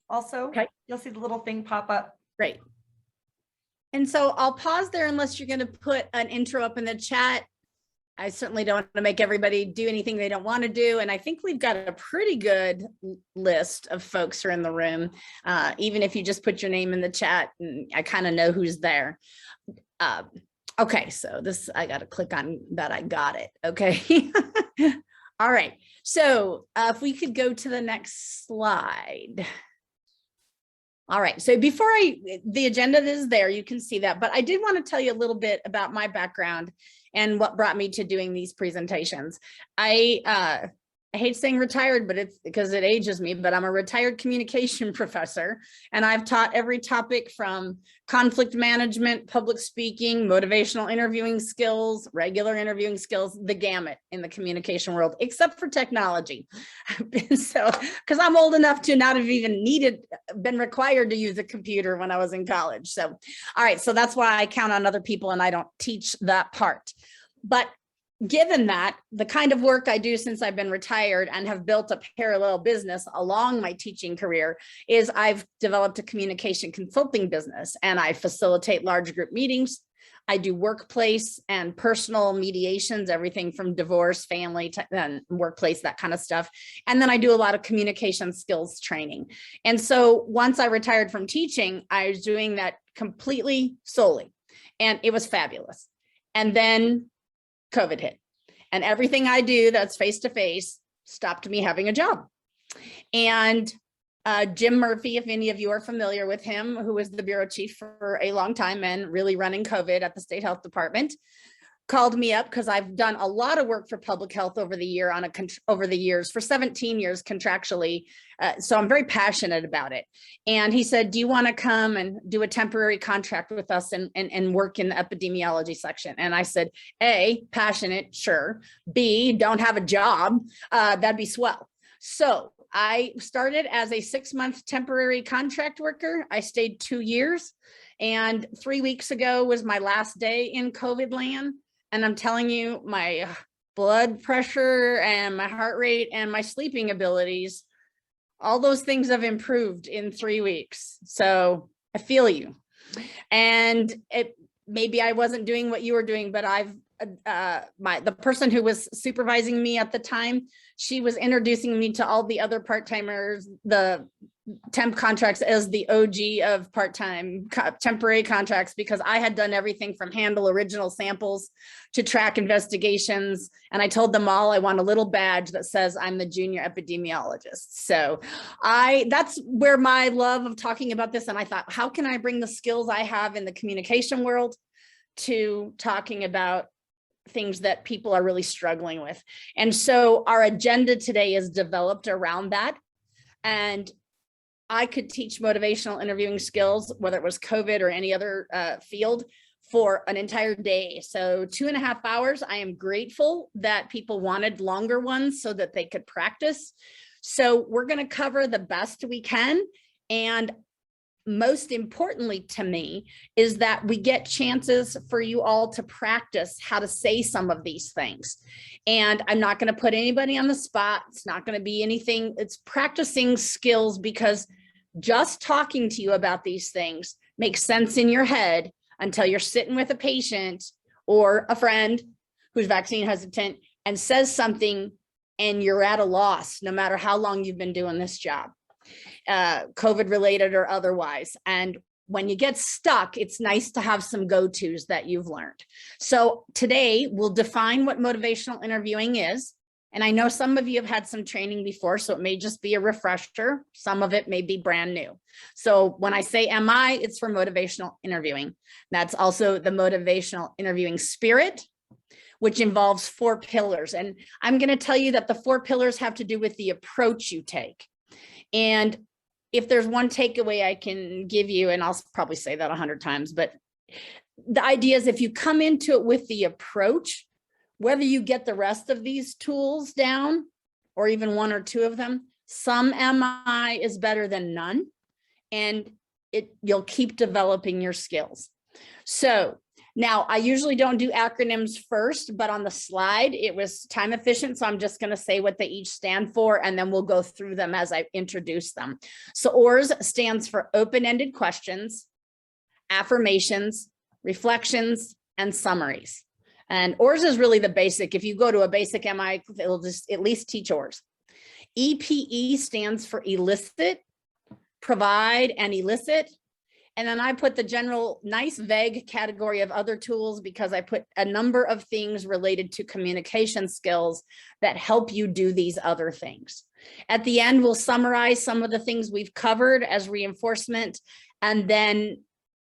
also. Okay. You'll see the little thing pop up. Great. And so I'll pause there unless you're going to put an intro up in the chat. I certainly don't want to make everybody do anything they don't want to do. And I think we've got a pretty good list of folks who are in the room. Even if you just put your name in the chat, and I kind of know who's there. Okay, so this, I got to click on that. I got it. Okay. All right. So if we could go to the next slide. All right. So before the agenda is there, you can see that, but I did want to tell you a little bit about my background and what brought me to doing these presentations. I hate saying retired, but it's because it ages me, but I'm a retired communication professor, and I've taught every topic from conflict management, public speaking, motivational interviewing skills, regular interviewing skills, the gamut in the communication world, except for technology. So, because I'm old enough to not have even been required to use a computer when I was in college. So, all right, so that's why I count on other people and I don't teach that part. But given that, the kind of work I do since I've been retired and have built a parallel business along my teaching career is I've developed a communication consulting business, and I facilitate large group meetings. I do workplace and personal mediations, everything from divorce, family, and workplace, that kind of stuff. And then I do a lot of communication skills training. And so once I retired from teaching, I was doing that completely solely, and it was fabulous. And then COVID hit, and everything I do that's face-to-face stopped me having a job. And Jim Murphy, if any of you are familiar with him, who was the bureau chief for a long time and really running COVID at the state health department, called me up because I've done a lot of work for public health over the years, for 17 years contractually. So I'm very passionate about it. And he said, do you want to come and do a temporary contract with us and work in the epidemiology section? And I said, A, passionate, sure. B, don't have a job. That'd be swell. So I started as a 6-month temporary contract worker. I stayed 2 years, and 3 weeks ago was my last day in COVID land. And I'm telling you, my blood pressure and my heart rate and my sleeping abilities, all those things have improved in 3 weeks. So I feel you. And maybe I wasn't doing what you were doing, but the person who was supervising me at the time, she was introducing me to all the other part-timers, the temp contracts, as the OG of part-time temporary contracts, because I had done everything from handle original samples to track investigations. And I told them all I want a little badge that says I'm the junior epidemiologist. So that's where my love of talking about this. And I thought, how can I bring the skills I have in the communication world to talking about things that people are really struggling with? And so our agenda today is developed around that. And I could teach motivational interviewing skills, whether it was COVID or any other field, for an entire day. So 2.5 hours. I am grateful that people wanted longer ones so that they could practice. So we're going to cover the best we can. And most importantly to me is that we get chances for you all to practice how to say some of these things. And I'm not going to put anybody on the spot. It's not going to be anything. It's practicing skills, because just talking to you about these things makes sense in your head until you're sitting with a patient or a friend who's vaccine hesitant and says something and you're at a loss, no matter how long you've been doing this job, COVID related or otherwise. And when you get stuck, it's nice to have some go-tos that you've learned. So today we'll define what motivational interviewing is. And I know some of you have had some training before, so it may just be a refresher. Some of it may be brand new. So when I say MI, it's for motivational interviewing. That's also the motivational interviewing spirit, which involves 4 pillars. And I'm going to tell you that the 4 pillars have to do with the approach you take. And if there's one takeaway I can give you, and I'll probably say that 100 times, but the idea is if you come into it with the approach, whether you get the rest of these tools down or even 1 or 2 of them, some MI is better than none, and you'll keep developing your skills. So Now, I usually don't do acronyms first, but on the slide, it was time efficient. So I'm just going to say what they each stand for, and then we'll go through them as I introduce them. So OARS stands for open-ended questions, affirmations, reflections, and summaries. And OARS is really the basic. If you go to a basic MI, it'll just at least teach OARS. EPE stands for elicit, provide, and elicit. And then I put the general nice vague category of other tools because I put a number of things related to communication skills that help you do these other things. At the end, we'll summarize some of the things we've covered as reinforcement. And then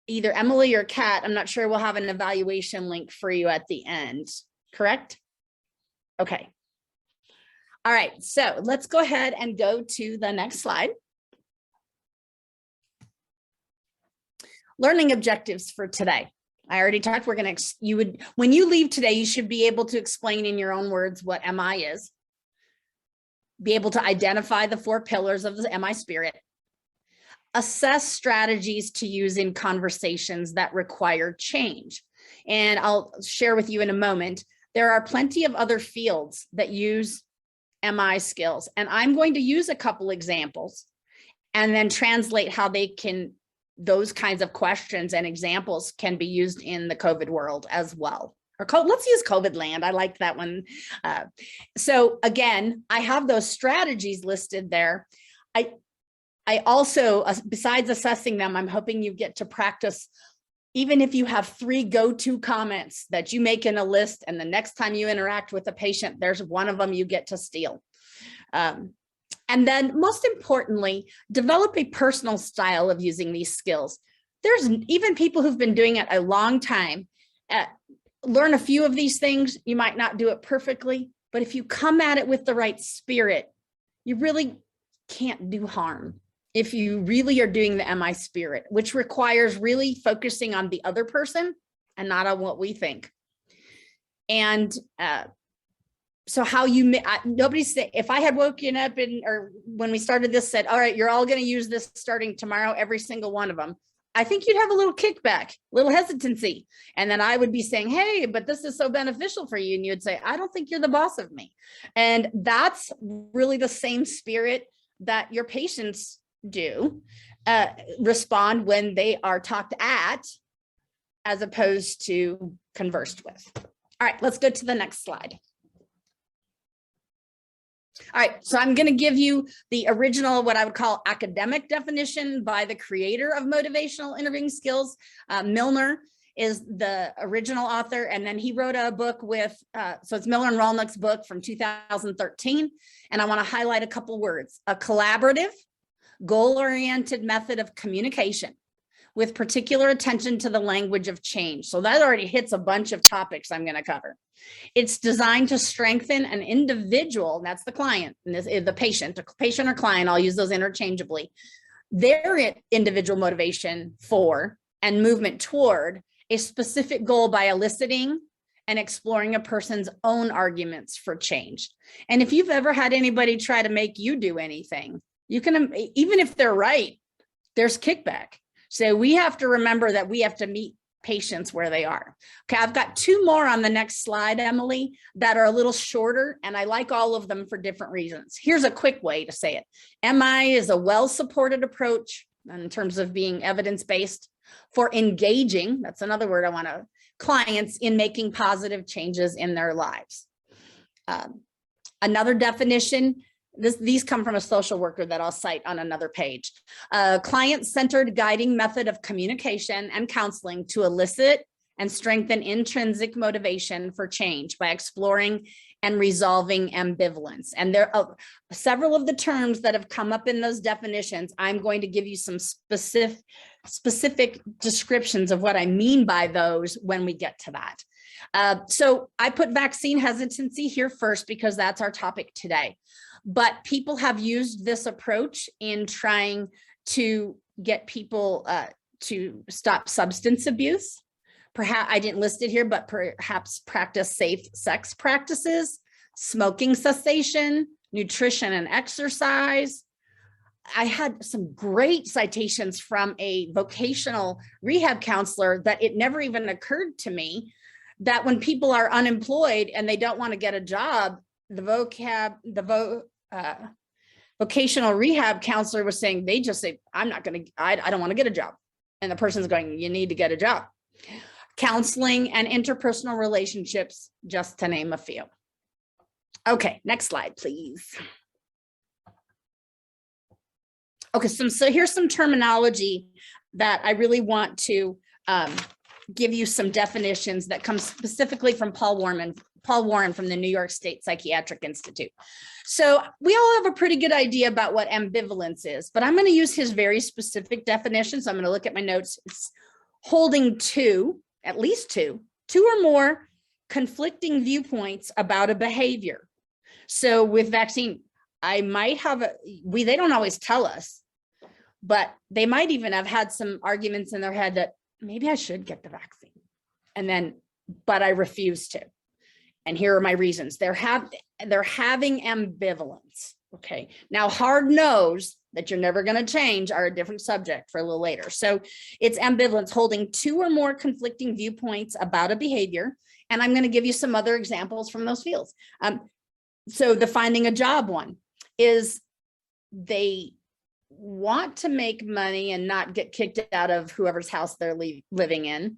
either Emily or Kat, I'm not sure, we'll have an evaluation link for you at the end, correct? Okay. All right, so let's go ahead and go to the next slide. Learning objectives for today. I already talked, when you leave today, you should be able to explain in your own words what MI is, be able to identify the 4 pillars of the MI spirit, assess strategies to use in conversations that require change. And I'll share with you in a moment, there are plenty of other fields that use MI skills, and I'm going to use a couple examples and then translate how those kinds of questions and examples can be used in the COVID world as well. Or let's use COVID land. I like that one. So again, I have those strategies listed there. I also, besides assessing them, I'm hoping you get to practice, even if you have 3 go-to comments that you make in a list, and the next time you interact with a patient, there's one of them you get to steal. And then most importantly, develop a personal style of using these skills. There's even people who've been doing it a long time. Learn a few of these things. You might not do it perfectly, but if you come at it with the right spirit, you really can't do harm. If you really are doing the MI spirit, which requires really focusing on the other person and not on what we think. And so how nobody said, if I had woken up or when we started this said, all right, you're all going to use this starting tomorrow, every single one of them, I think you'd have a little kickback, a little hesitancy. And then I would be saying, hey, but this is so beneficial for you. And you'd say, I don't think you're the boss of me. And that's really the same spirit that your patients do, respond when they are talked at, as opposed to conversed with. All right, let's go to the next slide. All right, so I'm going to give you the original, what I would call academic definition by the creator of motivational interviewing skills. Milner is the original author, and then he wrote a book with, so it's Miller and Rolnick's book from 2013, and I want to highlight a couple words: a collaborative, goal-oriented method of communication with particular attention to the language of change. So that already hits a bunch of topics I'm going to cover. It's designed to strengthen an individual, that's the client, and this is the patient or client, I'll use those interchangeably, their individual motivation for and movement toward a specific goal by eliciting and exploring a person's own arguments for change. And if you've ever had anybody try to make you do anything, you can, even if they're right, there's kickback. So we have to remember that we have to meet patients where they are. Okay, I've got 2 more on the next slide, Emily, that are a little shorter, and I like all of them for different reasons. Here's a quick way to say it. MI is a well-supported approach in terms of being evidence-based for engaging, that's another word I want to, clients in making positive changes in their lives. Another definition, these come from a social worker that I'll cite on another page. A client-centered guiding method of communication and counseling to elicit and strengthen intrinsic motivation for change by exploring and resolving ambivalence. And there are several of the terms that have come up in those definitions. I'm going to give you some specific descriptions of what I mean by those when we get to that. So I put vaccine hesitancy here first because that's our topic today. But people have used this approach in trying to get people to stop substance abuse. Perhaps I didn't list it here, but perhaps practice safe sex practices, smoking cessation, nutrition and exercise, I had some great citations from a vocational rehab counselor that it never even occurred to me that when people are unemployed and they don't want to get a job, the vocational rehab counselor was saying, they just say, I don't want to get a job. And the person's going, you need to get a job. Counseling and interpersonal relationships, just to name a few. Okay, next slide, please. Okay, so here's some terminology that I really want to give you some definitions that come specifically from Paul Warren from the New York State Psychiatric Institute. So we all have a pretty good idea about what ambivalence is, but I'm going to use his very specific definition. So I'm going to look at my notes. It's holding at least two or more conflicting viewpoints about a behavior. So with vaccine, I might have they don't always tell us, but they might even have had some arguments in their head that maybe I should get the vaccine. But I refuse to. And here are my reasons. They're having ambivalence. Okay. Now, hard no's that you're never going to change are a different subject for a little later. So it's ambivalence, holding two or more conflicting viewpoints about a behavior. And I'm going to give you some other examples from those fields. So the finding a job one is they want to make money and not get kicked out of whoever's house they're living in,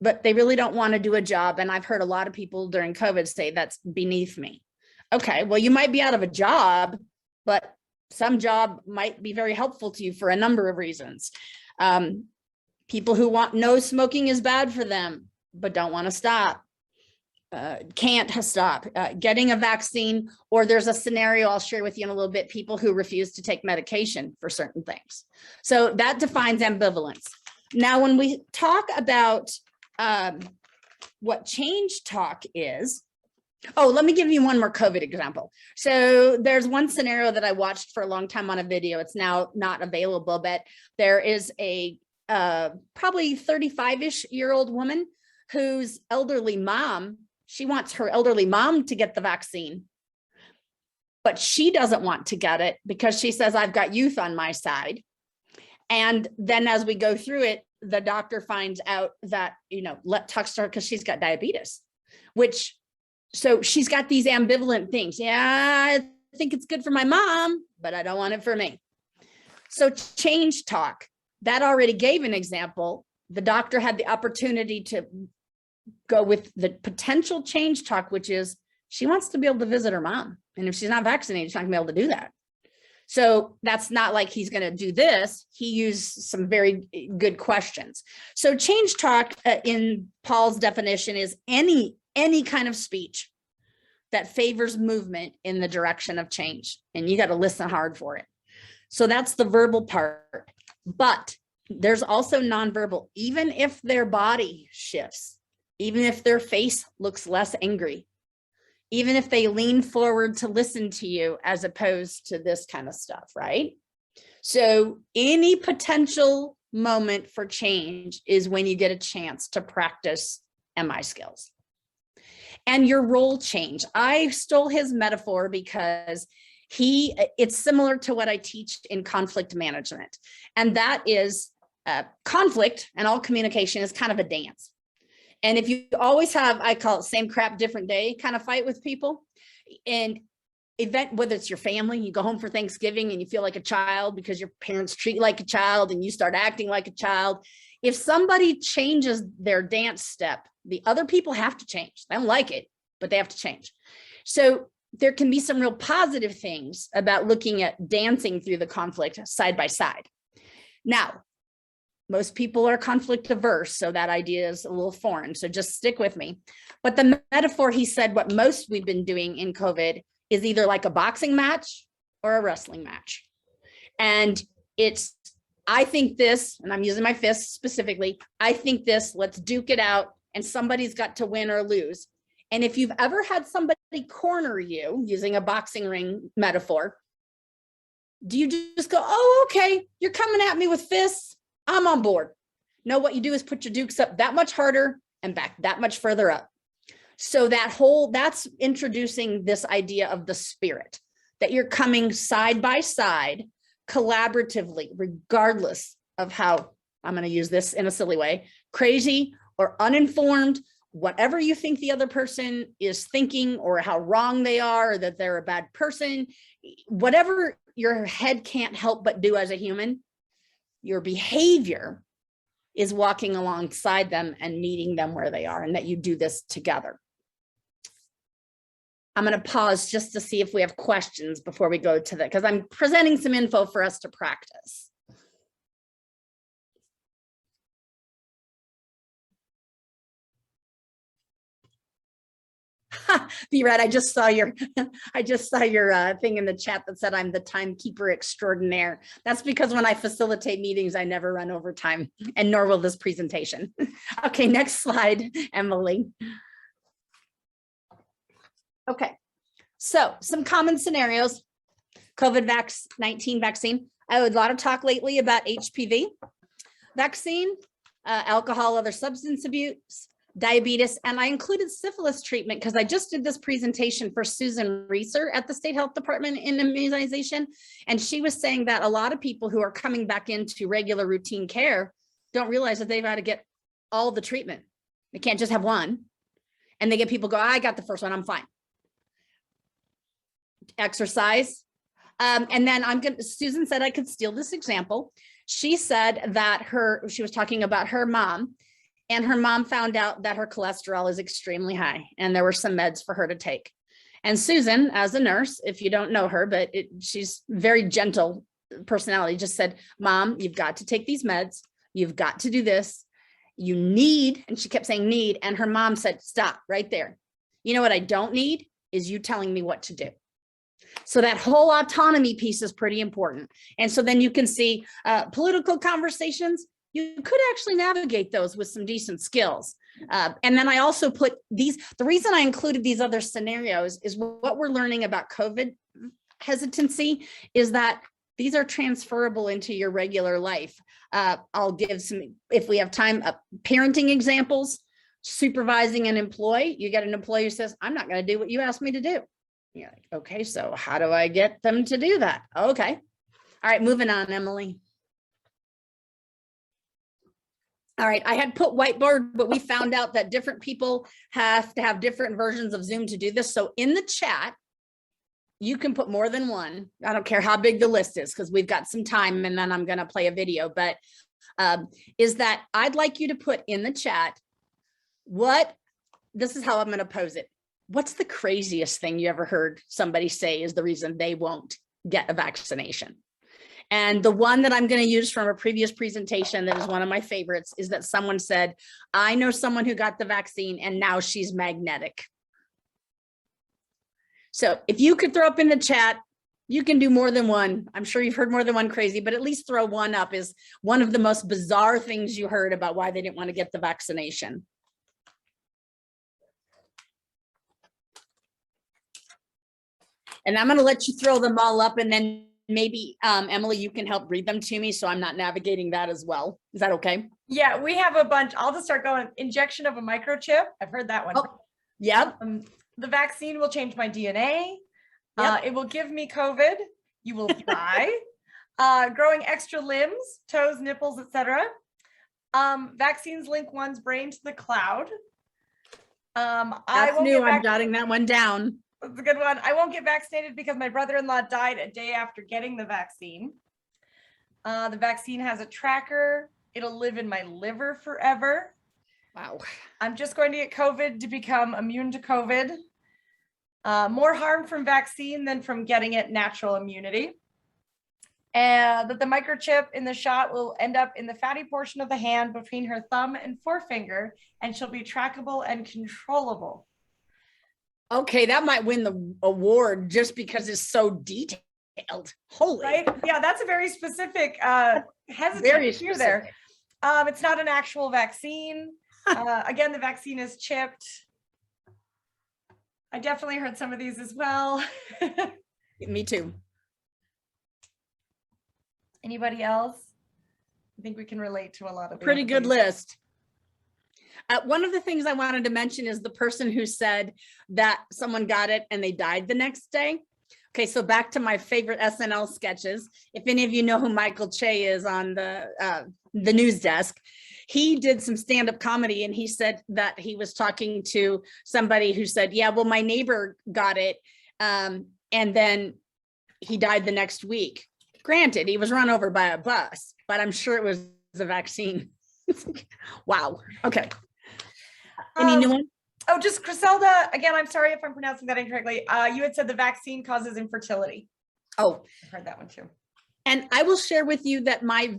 but they really don't want to do a job. And I've heard a lot of people during COVID say that's beneath me. Okay, well, you might be out of a job, but some job might be very helpful to you for a number of reasons. People who know smoking is bad for them, but don't want to stop. Can't stop getting a vaccine, or there's a scenario I'll share with you in a little bit, people who refuse to take medication for certain things. So that defines ambivalence. Now, when we talk about what change talk is, let me give you one more COVID example. So there's one scenario that I watched for a long time on a video. It's now not available, but there is a probably 35-ish-year-old woman whose elderly mom, she wants her elderly mom to get the vaccine, but she doesn't want to get it because she says, I've got youth on my side. And then as we go through it, the doctor finds out that, talks to her because she's got diabetes, so she's got these ambivalent things. Yeah, I think it's good for my mom, but I don't want it for me. So change talk, that already gave an example. The doctor had the opportunity to go with the potential change talk, which is she wants to be able to visit her mom. And if she's not vaccinated, she's not gonna be able to do that. So that's not like he's going to do this. He used some very good questions. So change talk in Paul's definition is any kind of speech that favors movement in the direction of change. And you got to listen hard for it. So that's the verbal part. But there's also nonverbal, even if their body shifts, even if their face looks less angry, even if they lean forward to listen to you as opposed to this kind of stuff, right? So any potential moment for change is when you get a chance to practice MI skills. And your role change. I stole his metaphor because it's similar to what I teach in conflict management. And that is conflict, and all communication is kind of a dance. And if you always have, I call it same crap, different day kind of fight with people, and whether it's your family, you go home for Thanksgiving and you feel like a child because your parents treat you like a child and you start acting like a child. If somebody changes their dance step, the other people have to change. They don't like it, but they have to change. So there can be some real positive things about looking at dancing through the conflict side by side. Now, most people are conflict averse, so that idea is a little foreign, so just stick with me. But the metaphor, he said, what most we've been doing in COVID is either like a boxing match or a wrestling match. And it's, I think this, and I'm using my fists specifically, I think this, let's duke it out, and somebody's got to win or lose. And if you've ever had somebody corner you, using a boxing ring metaphor, do you just go, oh, okay, you're coming at me with fists, I'm on board? No, what you do is put your dukes up that much harder and back that much further up. So that's introducing this idea of the spirit, that you're coming side by side collaboratively, regardless of how, I'm going to use this in a silly way, crazy or uninformed, whatever you think the other person is thinking or how wrong they are, or that they're a bad person, whatever your head can't help but do as a human, your behavior is walking alongside them and meeting them where they are, and that you do this together. I'm going to pause just to see if we have questions before we go to that, because I'm presenting some info for us to practice. B-Red, I just saw your thing in the chat that said I'm the timekeeper extraordinaire. That's because when I facilitate meetings, I never run over time, and nor will this presentation. Okay, next slide, Emily. Okay, so some common scenarios. COVID-19 vaccine. I had a lot of talk lately about HPV vaccine, alcohol, other substance abuse, diabetes, and I included syphilis treatment because I just did this presentation for Susan Reeser at the State Health Department in immunization, and she was saying that a lot of people who are coming back into regular routine care don't realize that they've got to get all the treatment. They can't just have one, and they get people go, I got the first one, I'm fine. Exercise. And then Susan said I could steal this example. She said that she was talking about her mom, and her mom found out that her cholesterol is extremely high, and there were some meds for her to take. And Susan, as a nurse, if you don't know her, but she's very gentle personality, just said, Mom, you've got to take these meds. You've got to do this. You need, and she kept saying need. And her mom said, stop right there. You know what I don't need is you telling me what to do. So that whole autonomy piece is pretty important. And so then you can see political conversations, you could actually navigate those with some decent skills. And then I also put the reason I included these other scenarios is what we're learning about COVID hesitancy is that these are transferable into your regular life. I'll give some, if we have time, parenting examples, supervising an employee. You get an employee who says, I'm not going to do what you asked me to do. You're like, okay, so how do I get them to do that? Okay. All right, moving on, Emily. All right, I had put whiteboard, but we found out that different people have to have different versions of Zoom to do this. So in the chat, you can put more than one. I don't care how big the list is because we've got some time and then I'm going to play a video. But is that I'd like you to put in the chat this is how I'm going to pose it. What's the craziest thing you ever heard somebody say is the reason they won't get a vaccination? And the one that I'm going to use from a previous presentation that is one of my favorites is that someone said, I know someone who got the vaccine and now she's magnetic. So if you could throw up in the chat, you can do more than one. I'm sure you've heard more than one crazy, but at least throw one up is one of the most bizarre things you heard about why they didn't want to get the vaccination. And I'm going to let you throw them all up, and then maybe Emily, you can help read them to me so I'm not navigating that as well. Is that okay? Yeah, we have a bunch. I'll just start going. Injection of a microchip. I've heard that one. Oh, yep. The vaccine will change my DNA. Yep. It will give me COVID. You will fly. Growing extra limbs, toes, nipples, etc. Vaccines link one's brain to the cloud. That's new. I'm jotting that one down. That's a good one. I won't get vaccinated because my brother-in-law died a day after getting the vaccine. The vaccine has a tracker. It'll live in my liver forever. Wow. I'm just going to get COVID to become immune to COVID. More harm from vaccine than from getting it natural immunity. And that the microchip in the shot will end up in the fatty portion of the hand between her thumb and forefinger, and she'll be trackable and controllable. Okay, that might win the award just because it's so detailed. Holy. Right? Yeah, that's a very specific hesitant Very fear specific. there. It's not an actual vaccine. Again, the vaccine is chipped. I definitely heard some of these as well. Me too. Anybody else? I think we can relate to a lot of Pretty good these. list. One of the things I wanted to mention is the person who said that someone got it and they died the next day. Okay, so back to my favorite SNL sketches. If any of you know who Michael Che is on the news desk, he did some stand-up comedy, and he said that he was talking to somebody who said, yeah, well, my neighbor got it, and then he died the next week. Granted, he was run over by a bus, but I'm sure it was a vaccine. Wow. Okay. Any new one? Oh, just Griselda, again, I'm sorry if I'm pronouncing that incorrectly. You had said the vaccine causes infertility. Oh, I've heard that one too. And I will share with you that my,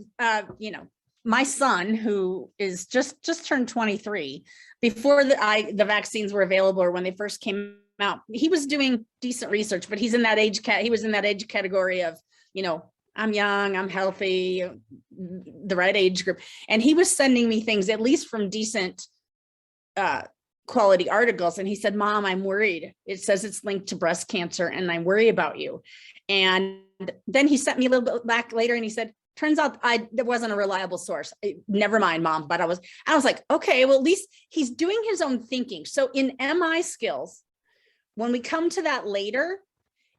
my son, who is just turned 23, before the vaccines were available or when they first came out, he was doing decent research, but he's in that he was in that age category of, I'm young, I'm healthy, the right age group. And he was sending me things, at least from decent quality articles. And he said, Mom, I'm worried. It says it's linked to breast cancer and I worry about you. And then he sent me a little bit back later and he said, turns out there wasn't a reliable source. Never mind, Mom. But I was like, okay, well, at least he's doing his own thinking. So in MI skills, when we come to that later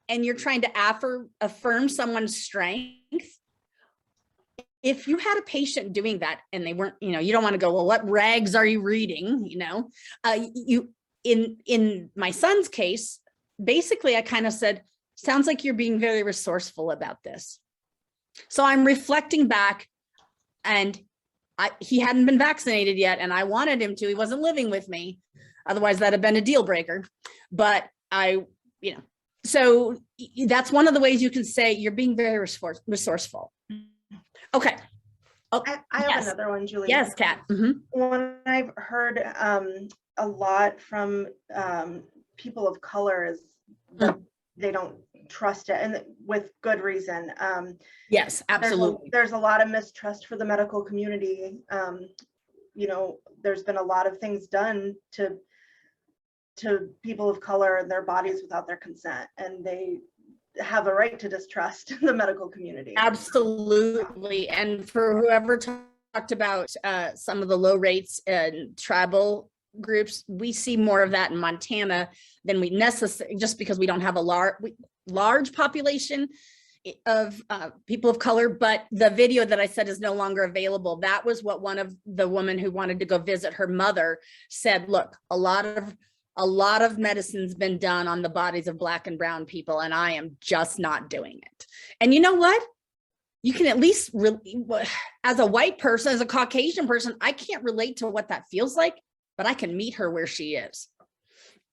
and you're trying to affirm someone's strength, if you had a patient doing that and they weren't, you don't want to go, well, what rags are you reading? In my son's case, basically I kind of said, sounds like you're being very resourceful about this. So I'm reflecting back, and he hadn't been vaccinated yet, and I wanted him to. He wasn't living with me. Otherwise, that'd have been a deal breaker. But so that's one of the ways you can say you're being very resourceful. Okay. Oh, I have another one, Julie. Yes, Kat. Mm-hmm. One I've heard a lot from people of color is that they don't trust it, and with good reason. Yes, absolutely. There's a lot of mistrust for the medical community. There's been a lot of things done to people of color and their bodies without their consent, and they have a right to distrust the medical community. Absolutely. And for whoever talked about some of the low rates in tribal groups, we see more of that in Montana than we necessarily, just because we don't have a large population of people of color. But the video that I said is no longer available. That was what one of the women who wanted to go visit her mother said. Look, a lot of medicine's been done on the bodies of Black and brown people, and I am just not doing it. And you know what? You can at least, as a white person, as a Caucasian person, I can't relate to what that feels like, but I can meet her where she is.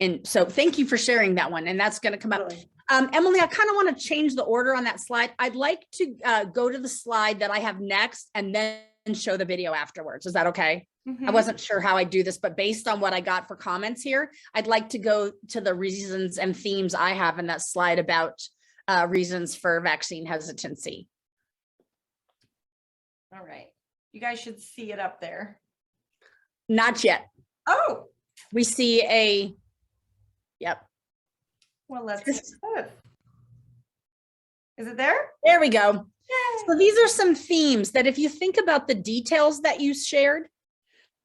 And so thank you for sharing that one. And that's going to come out. Emily, I kind of want to change the order on that slide. I'd like to go to the slide that I have next and then show the video afterwards. Is that okay? Mm-hmm. I wasn't sure how I do this, but based on what I got for comments here, I'd like to go to the reasons and themes I have in that slide about reasons for vaccine hesitancy. All right. You guys should see it up there. Not yet. Oh. We see yep. Well, let's get it. Is it there? There we go. Yay. So these are some themes that if you think about the details that you shared,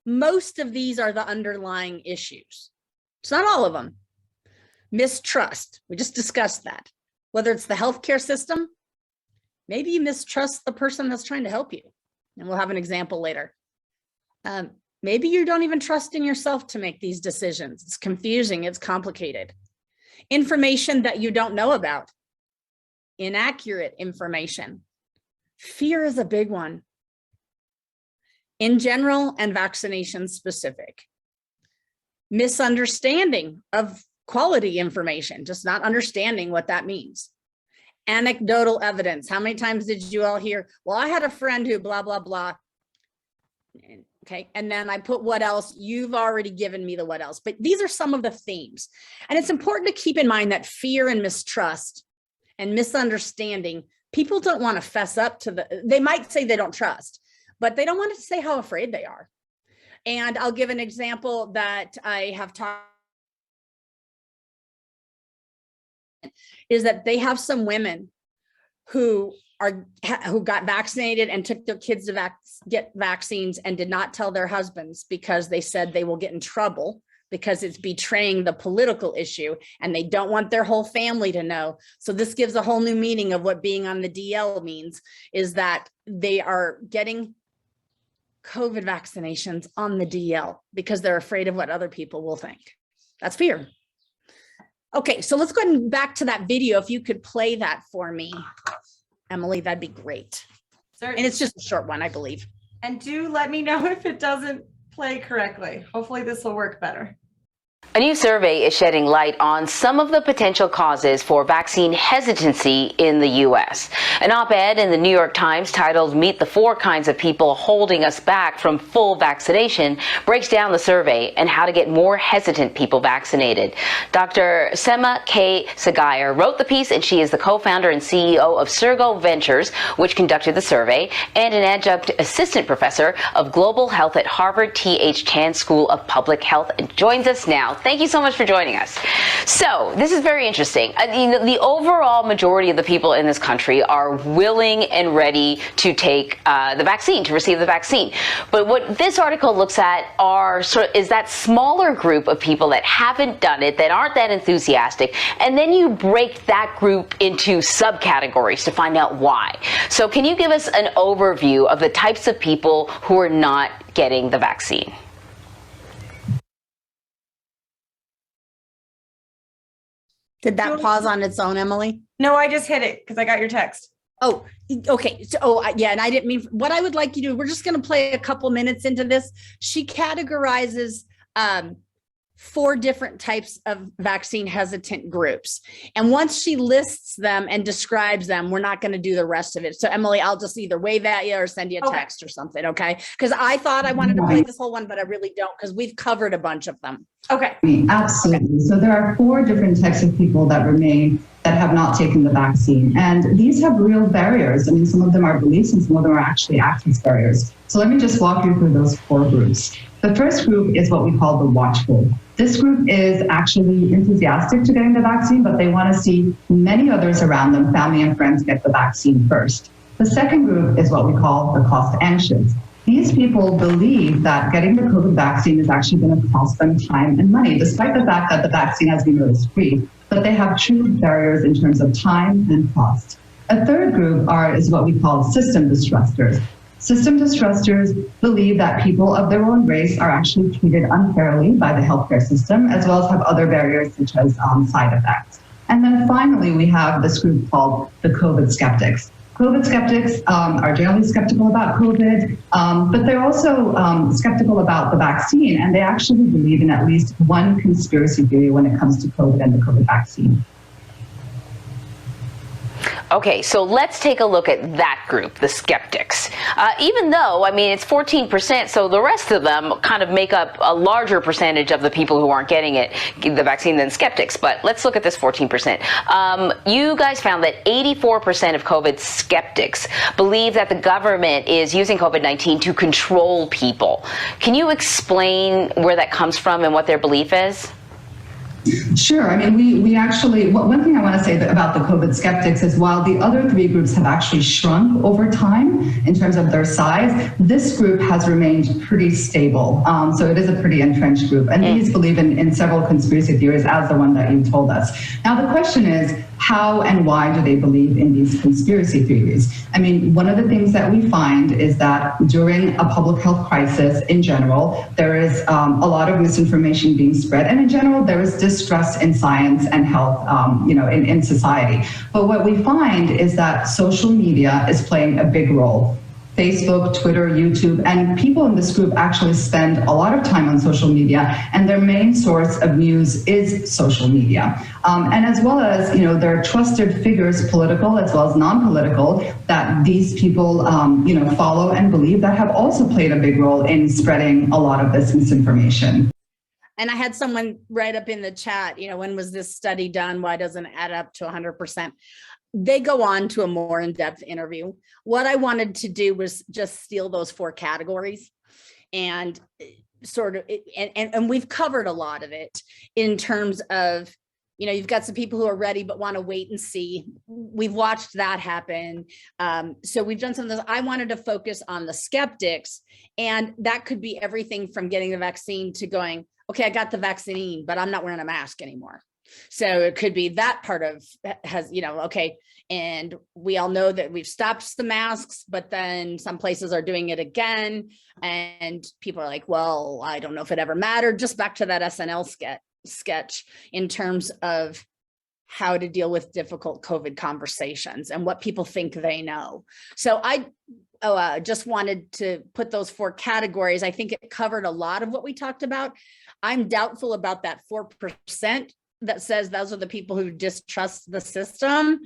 most of these are the underlying issues. It's not all of them. Mistrust. We just discussed that. Whether it's the healthcare system, maybe you mistrust the person that's trying to help you. And we'll have an example later. Maybe you don't even trust in yourself to make these decisions. It's confusing. It's complicated. Information that you don't know about. Inaccurate information. Fear is a big one. In general and vaccination specific. Misunderstanding of quality information, just not understanding what that means. Anecdotal evidence. How many times did you all hear, well, I had a friend who blah, blah, blah. Okay, and then I put what else? You've already given me the what else. But these are some of the themes. And it's important to keep in mind that fear and mistrust and misunderstanding, people don't want to fess up to they might say they don't trust, but they don't want to say how afraid they are. And I'll give an example that I have talked is that they have some women who got vaccinated and took their kids to get vaccines and did not tell their husbands because they said they will get in trouble because it's betraying the political issue and they don't want their whole family to know. So this gives a whole new meaning of what being on the DL means, is that they are getting COVID vaccinations on the DL because they're afraid of what other people will think. That's fear. Okay, so let's go ahead and back to that video. If you could play that for me, Emily, that'd be great. Certainly. And it's just a short one, I believe. And do let me know if it doesn't play correctly. Hopefully this will work better. A new survey is shedding light on some of the potential causes for vaccine hesitancy in the U.S. An op-ed in the New York Times titled "Meet the Four Kinds of People Holding Us Back from Full Vaccination" breaks down the survey and how to get more hesitant people vaccinated. Dr. Sema K. Sagayar wrote the piece, and she is the co-founder and CEO of Sergo Ventures, which conducted the survey, and an adjunct assistant professor of global health at Harvard T.H. Chan School of Public Health, and joins us now. Thank you so much for joining us. So this is very interesting. The overall majority of the people in this country are willing and ready to take the vaccine, to receive the vaccine. But what this article looks at is that smaller group of people that haven't done it, that aren't that enthusiastic, and then you break that group into subcategories to find out why. So can you give us an overview of the types of people who are not getting the vaccine? Did that pause on its own, Emily? No, I just hit it because I got your text. Oh, okay. So, yeah, and I didn't mean, what I would like you to do, we're just going to play a couple minutes into this. She categorizes 4 different types of vaccine hesitant groups. And once she lists them and describes them, we're not going to do the rest of it. So Emily, I'll just either wave at you or send you a text or something. Okay. Because I thought I wanted to play this whole one, but I really don't, because we've covered a bunch of them. Okay. Absolutely. So there are 4 different types of people that remain that have not taken the vaccine. And these have real barriers. I mean, some of them are beliefs and some of them are actually access barriers. So let me just walk you through those 4 groups. The first group is what we call the watchful. This group is actually enthusiastic to getting the vaccine, but they want to see many others around them, family and friends, get the vaccine first. The second group is what we call the cost anxious. These people believe that getting the COVID vaccine is actually going to cost them time and money, despite the fact that the vaccine has been risk-free, but they have true barriers in terms of time and cost. A third group is what we call system distrusters. System distrusters believe that people of their own race are actually treated unfairly by the healthcare system, as well as have other barriers such as side effects. And then finally, we have this group called the COVID skeptics. COVID skeptics are generally skeptical about COVID, but they're also skeptical about the vaccine, and they actually believe in at least one conspiracy theory when it comes to COVID and the COVID vaccine. Okay, so let's take a look at that group, the skeptics. Even though, I mean, it's 14%, so the rest of them kind of make up a larger percentage of the people who aren't getting the vaccine than skeptics. But let's look at this 14%. You guys found that 84% of COVID skeptics believe that the government is using COVID-19 to control people. Can you explain where that comes from and what their belief is? Sure. I mean, we actually, one thing I want to say about the COVID skeptics is while the other 3 groups have actually shrunk over time in terms of their size, this group has remained pretty stable. So it is a pretty entrenched group. And these believe in several conspiracy theories, as the one that you told us. Now, the question is, how and why do they believe in these conspiracy theories? I mean, one of the things that we find is that during a public health crisis in general, there is a lot of misinformation being spread. And in general, there is distrust in science and health, in society. But what we find is that social media is playing a big role. Facebook, Twitter, YouTube, and people in this group actually spend a lot of time on social media, and their main source of news is social media. And as well as, their trusted figures, political as well as non-political, that these people, follow and believe, that have also played a big role in spreading a lot of this misinformation. And I had someone write up in the chat, when was this study done? Why doesn't it add up to 100%? They go on to a more in-depth interview. What I wanted to do was just steal those 4 categories and and we've covered a lot of it in terms of, you've got some people who are ready but want to wait and see. We've watched that happen. So we've done some of those. I wanted to focus on the skeptics, and that could be everything from getting the vaccine to going, okay, I got the vaccine, but I'm not wearing a mask anymore. So it could be that part of has, okay. And we all know that we've stopped the masks, but then some places are doing it again. And people are like, well, I don't know if it ever mattered. Just back to that SNL sketch in terms of how to deal with difficult COVID conversations and what people think they know. So I just wanted to put those 4 categories. I think it covered a lot of what we talked about. I'm doubtful about that 4% that says those are the people who distrust the system.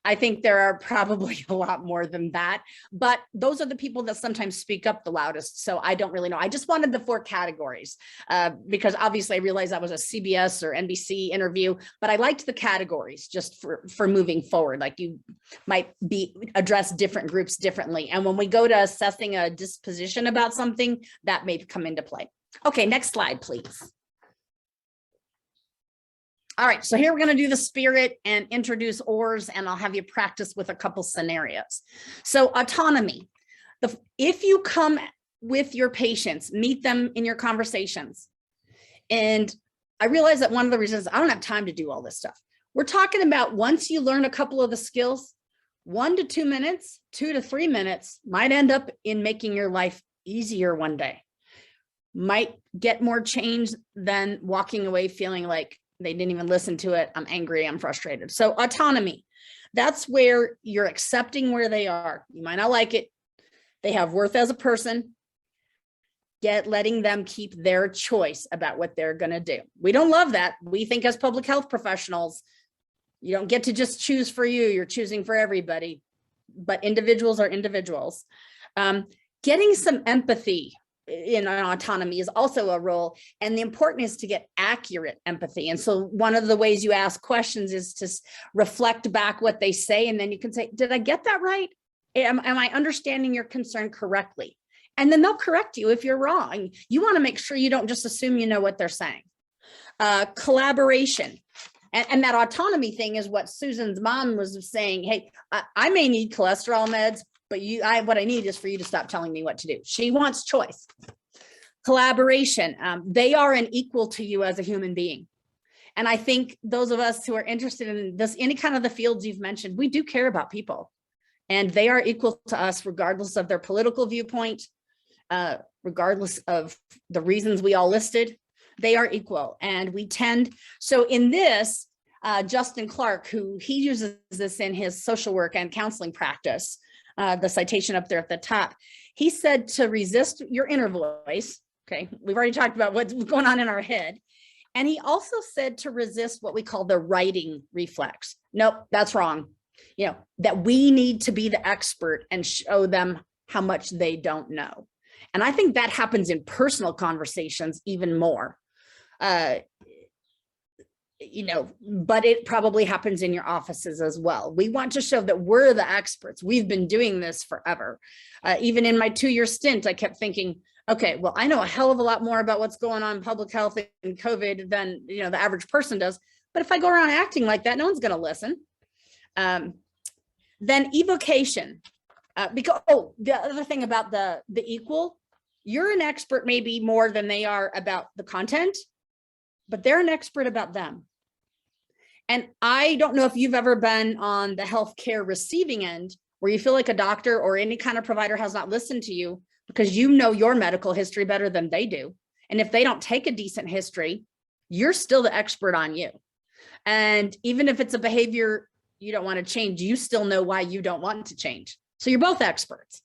I think there are probably a lot more than that, but those are the people that sometimes speak up the loudest. So I don't really know. I just wanted the 4 categories because obviously I realized that was a CBS or NBC interview, but I liked the categories just for moving forward. Like you might address different groups differently. And when we go to assessing a disposition about something, that may come into play. Okay, next slide, please. All right, so here we're going to do the spirit and introduce ORs, and I'll have you practice with a couple scenarios. So autonomy. If you come with your patients, meet them in your conversations. And I realize that one of the reasons I don't have time to do all this stuff. We're talking about once you learn a couple of the skills, 1 to 2 minutes, 2 to 3 minutes might end up in making your life easier one day. Might get more change than walking away feeling like they didn't even listen to it. I'm angry, I'm frustrated. So autonomy, that's where you're accepting where they are. You might not like it. They have worth as a person, yet letting them keep their choice about what they're going to do. We don't love that. We think as public health professionals, you don't get to just choose for you. You're choosing for everybody, but individuals are individuals. Getting some empathy in an autonomy is also a role. And the important is to get accurate empathy. And so one of the ways you ask questions is to reflect back what they say. And then you can say, did I get that right? Am I understanding your concern correctly? And then they'll correct you if you're wrong. You want to make sure you don't just assume you know what they're saying. Collaboration. And that autonomy thing is what Susan's mom was saying. Hey, I may need cholesterol meds, but what I need is for you to stop telling me what to do. She wants choice. Collaboration. They are an equal to you as a human being. And I think those of us who are interested in this, any kind of the fields you've mentioned, we do care about people. And they are equal to us regardless of their political viewpoint, regardless of the reasons we all listed. They are equal. And we tend, so in this, Justin Clark, who he uses this in his social work and counseling practice, the citation up there at the top, he said to resist your inner voice. Okay, we've already talked about what's going on in our head. And he also said to resist what we call the writing reflex. Nope, that's wrong. That we need to be the expert and show them how much they don't know. And I think that happens in personal conversations even more. But it probably happens in your offices as well. We want to show that we're the experts. We've been doing this forever. Even in my 2-year stint, I kept thinking, okay, well, I know a hell of a lot more about what's going on in public health and COVID than the average person does. But if I go around acting like that, no one's going to listen. Then evocation. Because the other thing about the equal, you're an expert maybe more than they are about the content, but they're an expert about them. And I don't know if you've ever been on the healthcare receiving end where you feel like a doctor or any kind of provider has not listened to you because you know your medical history better than they do. And if they don't take a decent history, you're still the expert on you. And even if it's a behavior you don't want to change, you still know why you don't want to change. So you're both experts.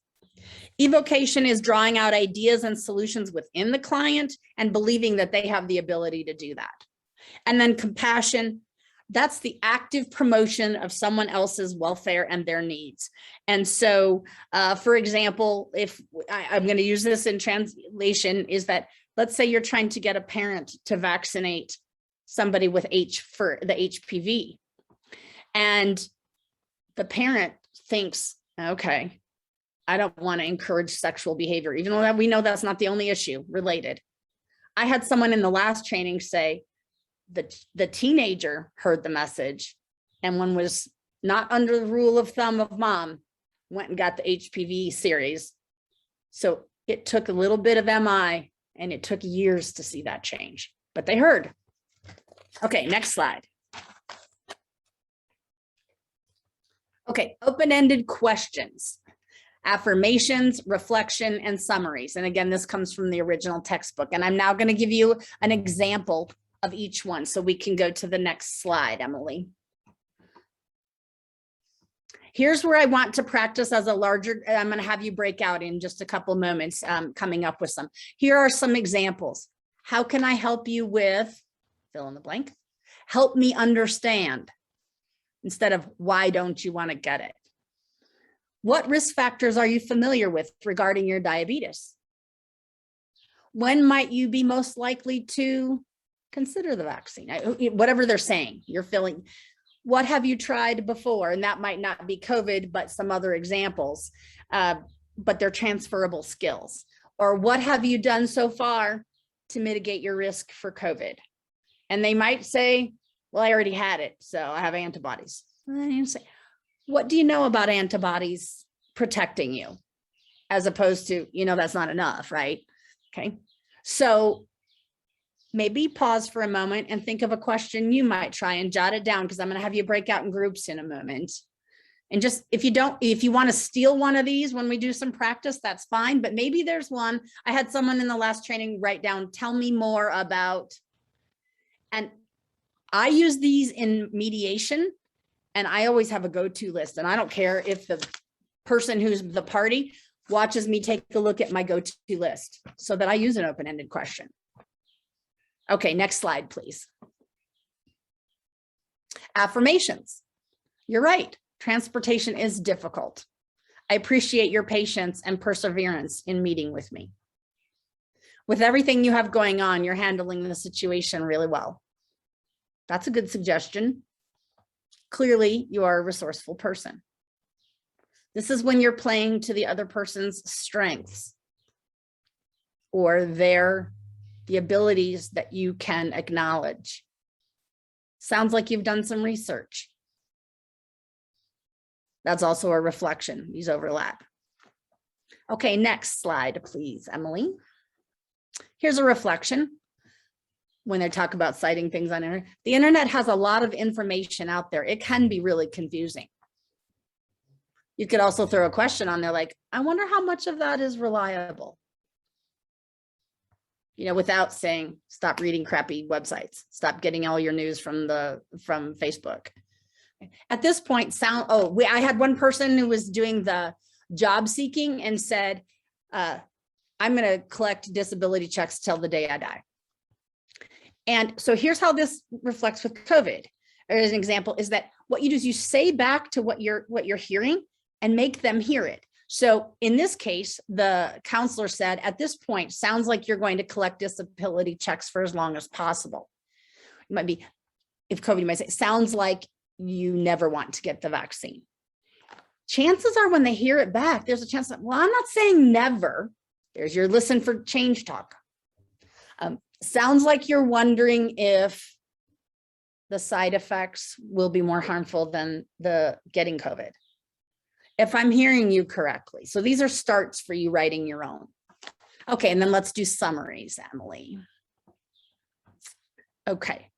Evocation is drawing out ideas and solutions within the client and believing that they have the ability to do that. And then compassion, that's the active promotion of someone else's welfare and their needs. And so, for example, if I'm going to use this in translation, is that let's say you're trying to get a parent to vaccinate somebody with for the HPV. And the parent thinks, okay, I don't want to encourage sexual behavior, even though we know that's not the only issue related. I had someone in the last training say the teenager heard the message and one was not under the rule of thumb of mom, went and got the HPV series. So it took a little bit of MI and it took years to see that change. but they heard. Okay, next slide. Okay, open-ended questions, affirmations, reflection, and summaries. And again, this comes from the original textbook. And I'm now going to give you an example of each one so we can go to the next slide, Emily. Here's where I want to practice as a larger, I'm going to have you break out in just a couple moments, coming up with some. Here are some examples. How can I help you with, fill in the blank, help me understand, instead of why don't you want to get it? What risk factors are you familiar with regarding your diabetes? When might you be most likely to consider the vaccine? Whatever they're saying, you're feeling. What have you tried before? And that might not be COVID, but some other examples, but they're transferable skills. Or what have you done so far to mitigate your risk for COVID? And they might say, well, I already had it, so I have antibodies. And then you say, what do you know about antibodies protecting you? As opposed to, that's not enough, right? Okay. So maybe pause for a moment and think of a question you might try and jot it down, because I'm going to have you break out in groups in a moment. And just, if you want to steal one of these when we do some practice, that's fine. But maybe there's one. I had someone in the last training write down, tell me more about, and I use these in mediation, and I always have a go-to list. And I don't care if the person who's the party watches me take a look at my go-to list so that I use an open-ended question. Okay, next slide, please. Affirmations. You're right. Transportation is difficult. I appreciate your patience and perseverance in meeting with me. With everything you have going on, you're handling the situation really well. That's a good suggestion. Clearly, you are a resourceful person. This is when you're playing to the other person's strengths or the abilities that you can acknowledge. Sounds like you've done some research. That's also a reflection. These overlap. Okay, next slide, please, Emily. Here's a reflection. When they talk about citing things on internet, the internet has a lot of information out there. It can be really confusing. You could also throw a question on there like, I wonder how much of that is reliable. Without saying, stop reading crappy websites, stop getting all your news from Facebook. At this point, I had one person who was doing the job seeking and said, I'm going to collect disability checks till the day I die. And so here's how this reflects with COVID. As an example, is that what you do is you say back to what you're hearing and make them hear it. So in this case, the counselor said, at this point, sounds like you're going to collect disability checks for as long as possible. It might be, if COVID, you might say, sounds like you never want to get the vaccine. Chances are when they hear it back, there's a chance that, well, I'm not saying never. There's your listen for change talk. Sounds like you're wondering if the side effects will be more harmful than the getting COVID. If I'm hearing you correctly. So these are starts for you writing your own. Okay, and then let's do summaries, Emily. Okay,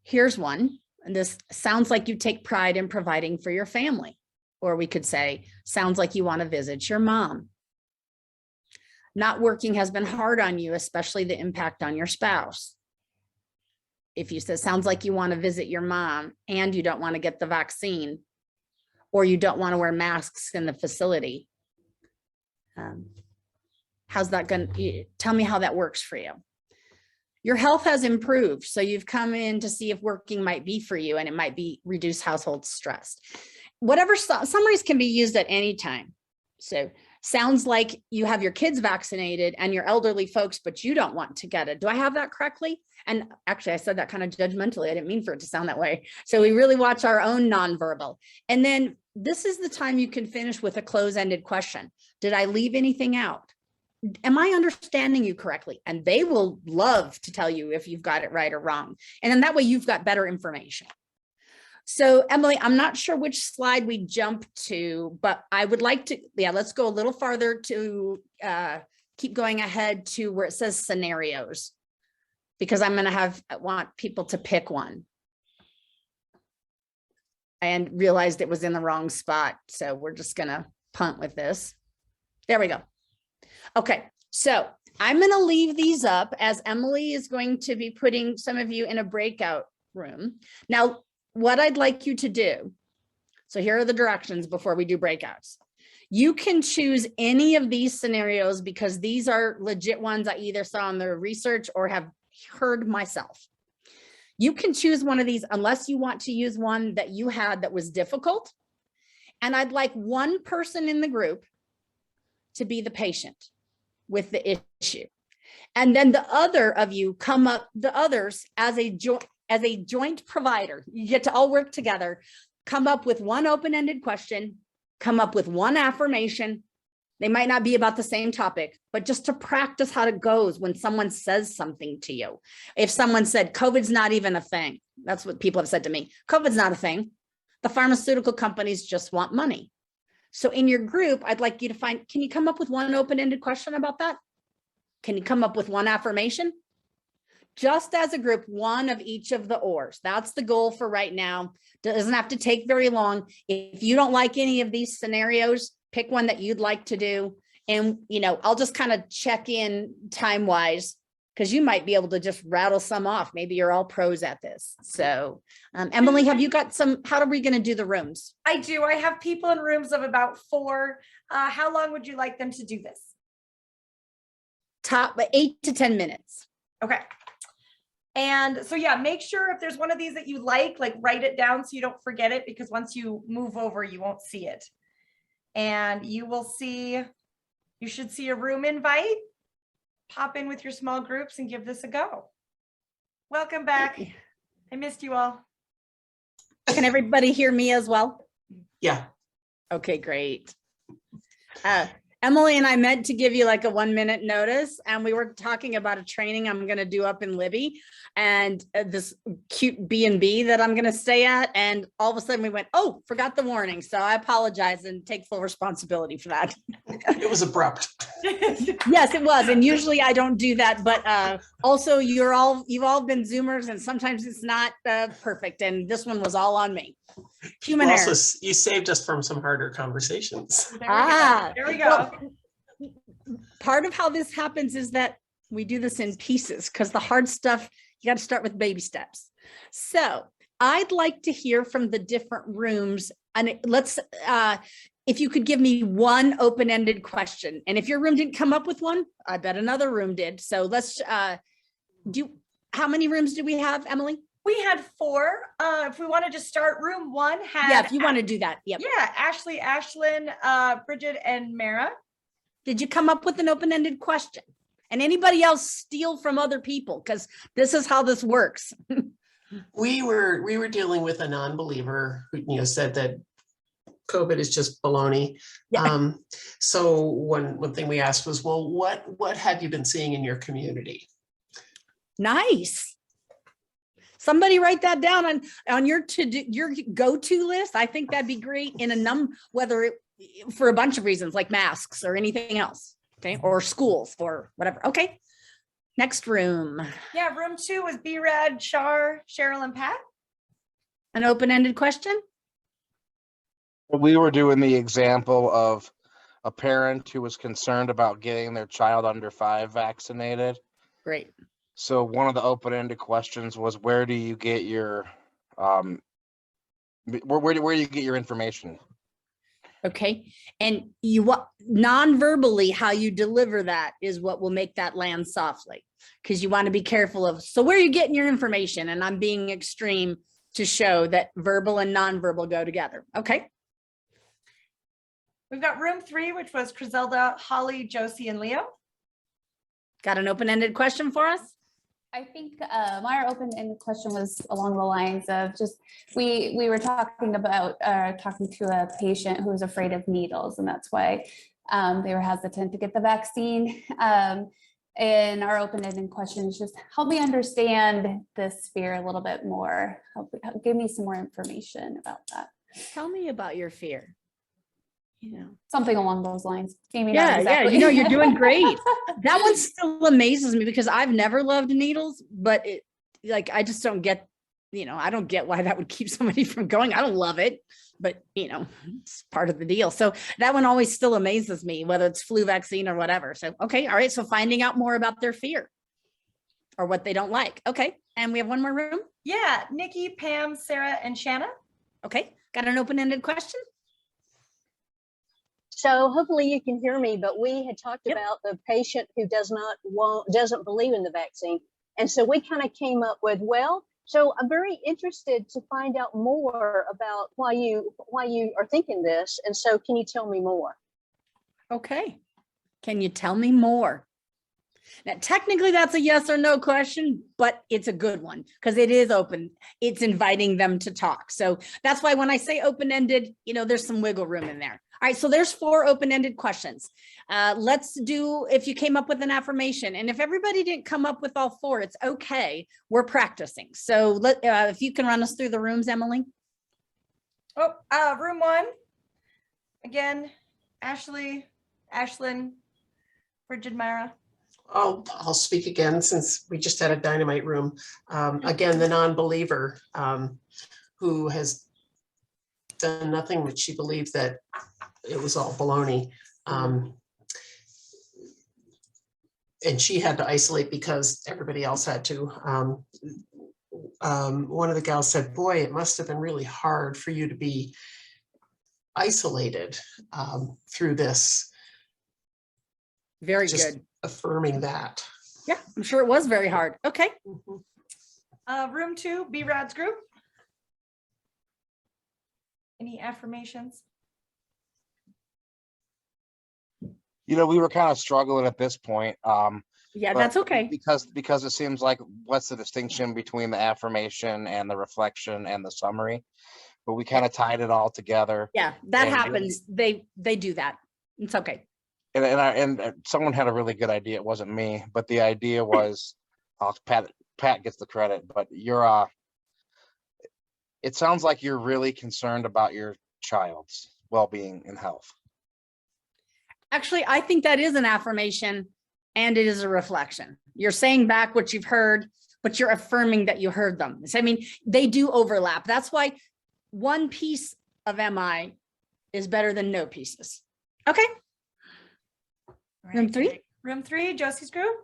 here's one. And this sounds like you take pride in providing for your family. Or we could say, sounds like you want to visit your mom. Not working has been hard on you, especially the impact on your spouse. If you say, sounds like you want to visit your mom and you don't want to get the vaccine, or you don't want to wear masks in the facility. How's that going to, tell me how that works for you. Your health has improved. So you've come in to see if working might be for you, and it might be reduce household stress. Whatever summaries can be used at any time. So sounds like you have your kids vaccinated and your elderly folks, but you don't want to get it. Do I have that correctly? And actually I said that kind of judgmentally. I didn't mean for it to sound that way. So we really watch our own nonverbal. And then this is the time you can finish with a close-ended question. Did I leave anything out? Am I understanding you correctly? And they will love to tell you if you've got it right or wrong. And then that way you've got better information. So Emily, I'm not sure which slide we jump to, but I would like to, let's go a little farther to keep going ahead to where it says scenarios. because I'm going to want people to pick one. And realized it was in the wrong spot. So we're just going to punt with this. There we go. Okay. So I'm going to leave these up as Emily is going to be putting some of you in a breakout room. Now, what I'd like you to do. So here are the directions before we do breakouts. You can choose any of these scenarios because these are legit ones I either saw in the research or have heard myself. You can choose one of these unless you want to use one that you had that was difficult. And I'd like one person in the group to be the patient with the issue. And then the other of you come up, the others as a joint provider, you get to all work together, come up with one open-ended question, come up with one affirmation. They might not be about the same topic, but just to practice how it goes when someone says something to you. If someone said, COVID's not even a thing, that's what people have said to me. COVID's not a thing. The pharmaceutical companies just want money. So in your group, I'd like you to find, can you come up with one open-ended question about that? Can you come up with one affirmation? Just as a group, one of each of the ors. That's the goal for right now. Doesn't have to take very long. If you don't like any of these scenarios, pick one that you'd like to do. And, I'll just kind of check in time-wise, because you might be able to just rattle some off. Maybe you're all pros at this. So, Emily, have you got how are we going to do the rooms? I do. I have people in rooms of about 4. How long would you like them to do this? Top 8 to 10 minutes. Okay. And so, yeah, make sure if there's one of these that you like write it down so you don't forget it, because once you move over, you won't see it. And you should see a room invite. Pop in with your small groups and give this a go. Welcome back. I missed you all. Can everybody hear me as well? Yeah. Okay, great. Emily and I meant to give you like a 1-minute notice, and we were talking about a training I'm going to do up in Libby and this cute B&B that I'm going to stay at. And all of a sudden we went, oh, forgot the warning. So I apologize and take full responsibility for that. It was abrupt. Yes, it was. And usually I don't do that, but also you've all been Zoomers and sometimes it's not perfect. And this one was all on me. Human error. Also, you saved us from some harder conversations. There we go. Well, part of how this happens is that we do this in pieces because the hard stuff, you got to start with baby steps. So I'd like to hear from the different rooms, and let's, if you could give me one open-ended question. And if your room didn't come up with one, I bet another room did. So let's how many rooms do we have, Emily? We had 4. If we wanted to start, room 1 had. Yeah, if you want to do that. Yep. Yeah, Ashley, Ashlyn, Bridget, and Mara. Did you come up with an open-ended question? And anybody else steal from other people? Because this is how this works. We were dealing with a non-believer who said that COVID is just baloney. Yeah. So one thing we asked was, well, what have you been seeing in your Nice. Somebody write that down on your go-to list. I think that'd be great in for a bunch of reasons, like masks or anything else, okay, or schools or whatever. Okay, next room. Yeah, room 2 was B-Rad, Char, Cheryl, and Pat. An open-ended question. We were doing the example of a parent who was concerned about getting their child under 5 vaccinated. Great. So one of the open-ended questions was, where do you get your where do you get your information? Okay. And non-verbally, how you deliver that is what will make that land softly, because you want to be careful of, so where are you getting your information? And I'm being extreme to show that verbal and non-verbal go together. Okay. We've got room 3, which was Criselda, Holly, Josie, and Leo. Got an open-ended question for us? I think my open-ended question was along the lines of just, we were talking about talking to a patient who was afraid of needles, and that's why they were hesitant to get the vaccine. And our open-ended question is just, help me understand this fear a little bit more. Give me some more information about that. Tell me about your fear. Something along those lines. Amy, Yeah, not exactly. you're doing great. That one still amazes me because I've never loved needles, but I just don't get, I don't get why that would keep somebody from going. I don't love it, but it's part of the deal. So that one always still amazes me, whether it's flu vaccine or whatever. So, okay. All right. So finding out more about their fear or what they don't like. Okay. And we have one more room. Yeah, Nikki, Pam, Sarah, and Shanna. Okay. Got an open-ended question? So hopefully you can hear me, but we had talked Yep. about the patient who doesn't believe in the vaccine. And so we kind of came up with, so I'm very interested to find out more about why you are thinking this. And so can you tell me more? Okay. Can you tell me more? Now, technically that's a yes or no question, but it's a good one because it is open. It's inviting them to talk. So that's why when I say open-ended, there's some wiggle room in there. All right. So there's 4 open-ended questions. Let's do, if you came up with an affirmation, and if everybody didn't come up with all 4, it's okay. We're practicing. So if you can run us through the rooms, Emily. Oh, room 1. Again, Ashley, Ashlyn, Bridget, Myra. I'll speak again since we just had a dynamite room. Again, the non-believer who has done nothing, but she believed that it was all baloney. And she had to isolate because everybody else had to. One of the gals said, boy, it must have been really hard for you to be isolated through this. Very Just good. affirming that. Yeah, I'm sure it was very hard. Okay. Room 2, B-Rad's group. Any affirmations? We were kind of struggling at this point. Yeah, but that's okay. Because it seems like what's the distinction between the affirmation and the reflection and the summary? But we kind of tied it all together. Yeah, that And happens. They do that. It's okay. And someone had a really good idea. It wasn't me, but the idea was, Pat gets the credit, but it sounds like you're really concerned about your child's well-being and health. Actually, I think that is an affirmation and it is a reflection. You're saying back what you've heard, but you're affirming that you heard them. So, I mean, they do overlap. That's why one piece of MI is better than no pieces. Okay. Room 3? Room 3, Josie's group.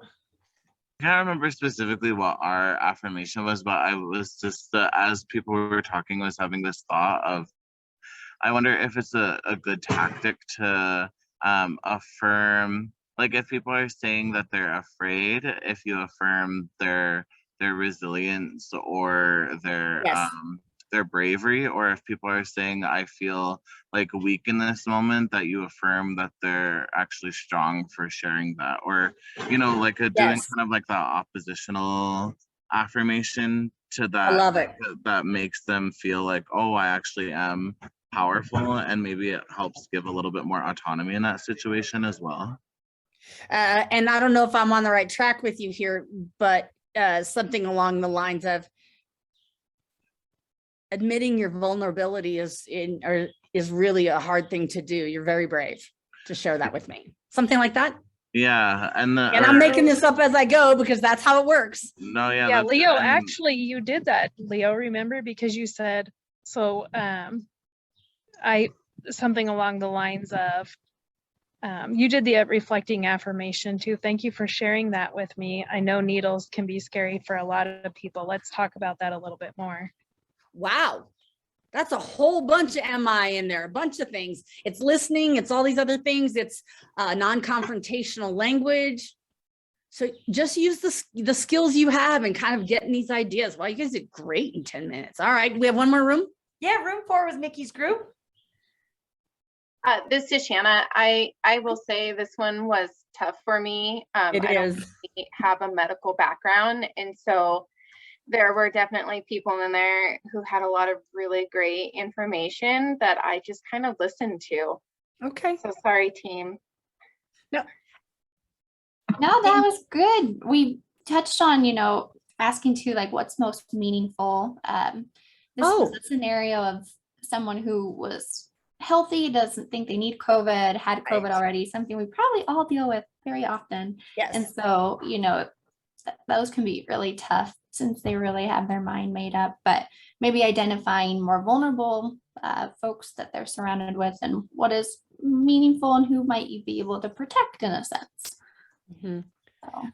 I can't remember specifically what our affirmation was, but I was just, as people were talking, was having this thought of, I wonder if it's a good tactic to affirm, like if people are saying that they're afraid, if you affirm their resilience or their bravery, or if people are saying I feel like weak in this moment, that you affirm that they're actually strong for sharing that, or like doing kind of like that oppositional affirmation to that. I love it. That makes them feel like, oh, I actually am powerful, and maybe it helps give a little bit more autonomy in that situation as well. And I don't know if I'm on the right track with you here, but something along the lines of admitting your vulnerability is really a hard thing to do. You're very brave to share that with me. Something like that. Yeah. And I'm making this up as I go because that's how it works. No, yeah. Yeah, Leo, actually you did that, Leo, remember? Because you said, so something along the lines of, you did the reflecting affirmation too. Thank you for sharing that with me. I know needles can be scary for a lot of people. Let's talk about that a little bit more. Wow. That's a whole bunch of MI in there, a bunch of things. It's listening. It's all these other things. It's non-confrontational language. So just use the skills you have and kind of getting these ideas. Well, you guys did great in 10 minutes. All right. We have one more room. Yeah, room 4 was Nikki's group. This is Shanna. I will say this one was tough for me. I don't really have a medical background, and so there were definitely people in there who had a lot of really great information that I just kind of listened to. Okay. So sorry, team. No, that was good. We touched on, asking to like what's most meaningful. This was a scenario of someone who was healthy, doesn't think they need COVID, had COVID Right. already, something we probably all deal with very often. Yes. And so, you know, those can be really tough since they really have their mind made up, but maybe identifying more vulnerable folks that they're surrounded with and what is meaningful and who might you be able to protect in a sense. Mhm.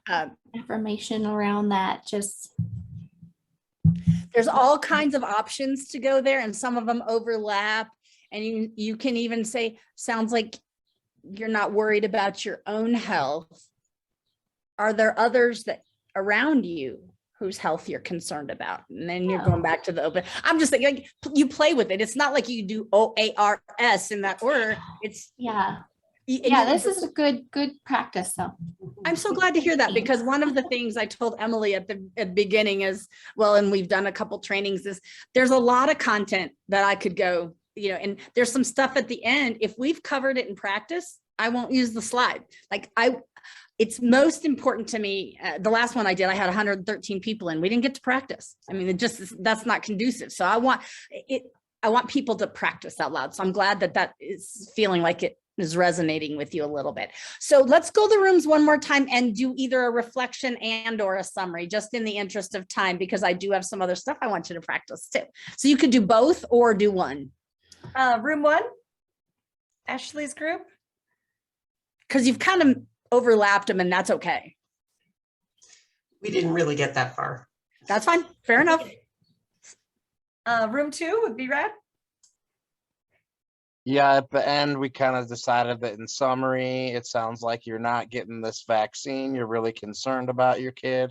So, information around that, just There's all kinds of options to go there, and some of them overlap. And you can even say, sounds like you're not worried about your own health. Are there others that around you whose health you're concerned about? And then you're going back to the open. I'm just thinking, like, you play with it. It's not like you do OARS in that order. It's this is a good practice. So I'm so glad to hear that, because one of the things I told Emily at the beginning is, well, and we've done a couple trainings, is there's a lot of content that I could go, you know, and there's some stuff at the end. If we've covered it in practice, I won't use the slide. It's most important to me. The last one I did, I had 113 people in. We didn't get to practice. I mean, that's not conducive. So I want people to practice out loud. So I'm glad that is feeling like it is resonating with you a little bit. So let's go the rooms one more time and do either a reflection and or a summary, just in the interest of time, because I do have some other stuff I want you to practice too. So you could do both or do one. Room 1, Ashley's group. Because you've kind of overlapped them, and that's okay. We didn't really get that far. That's fine. Fair enough. Room 2 would be Brad. Yeah, at the end, we kind of decided that in summary, it sounds like you're not getting this vaccine. You're really concerned about your kid.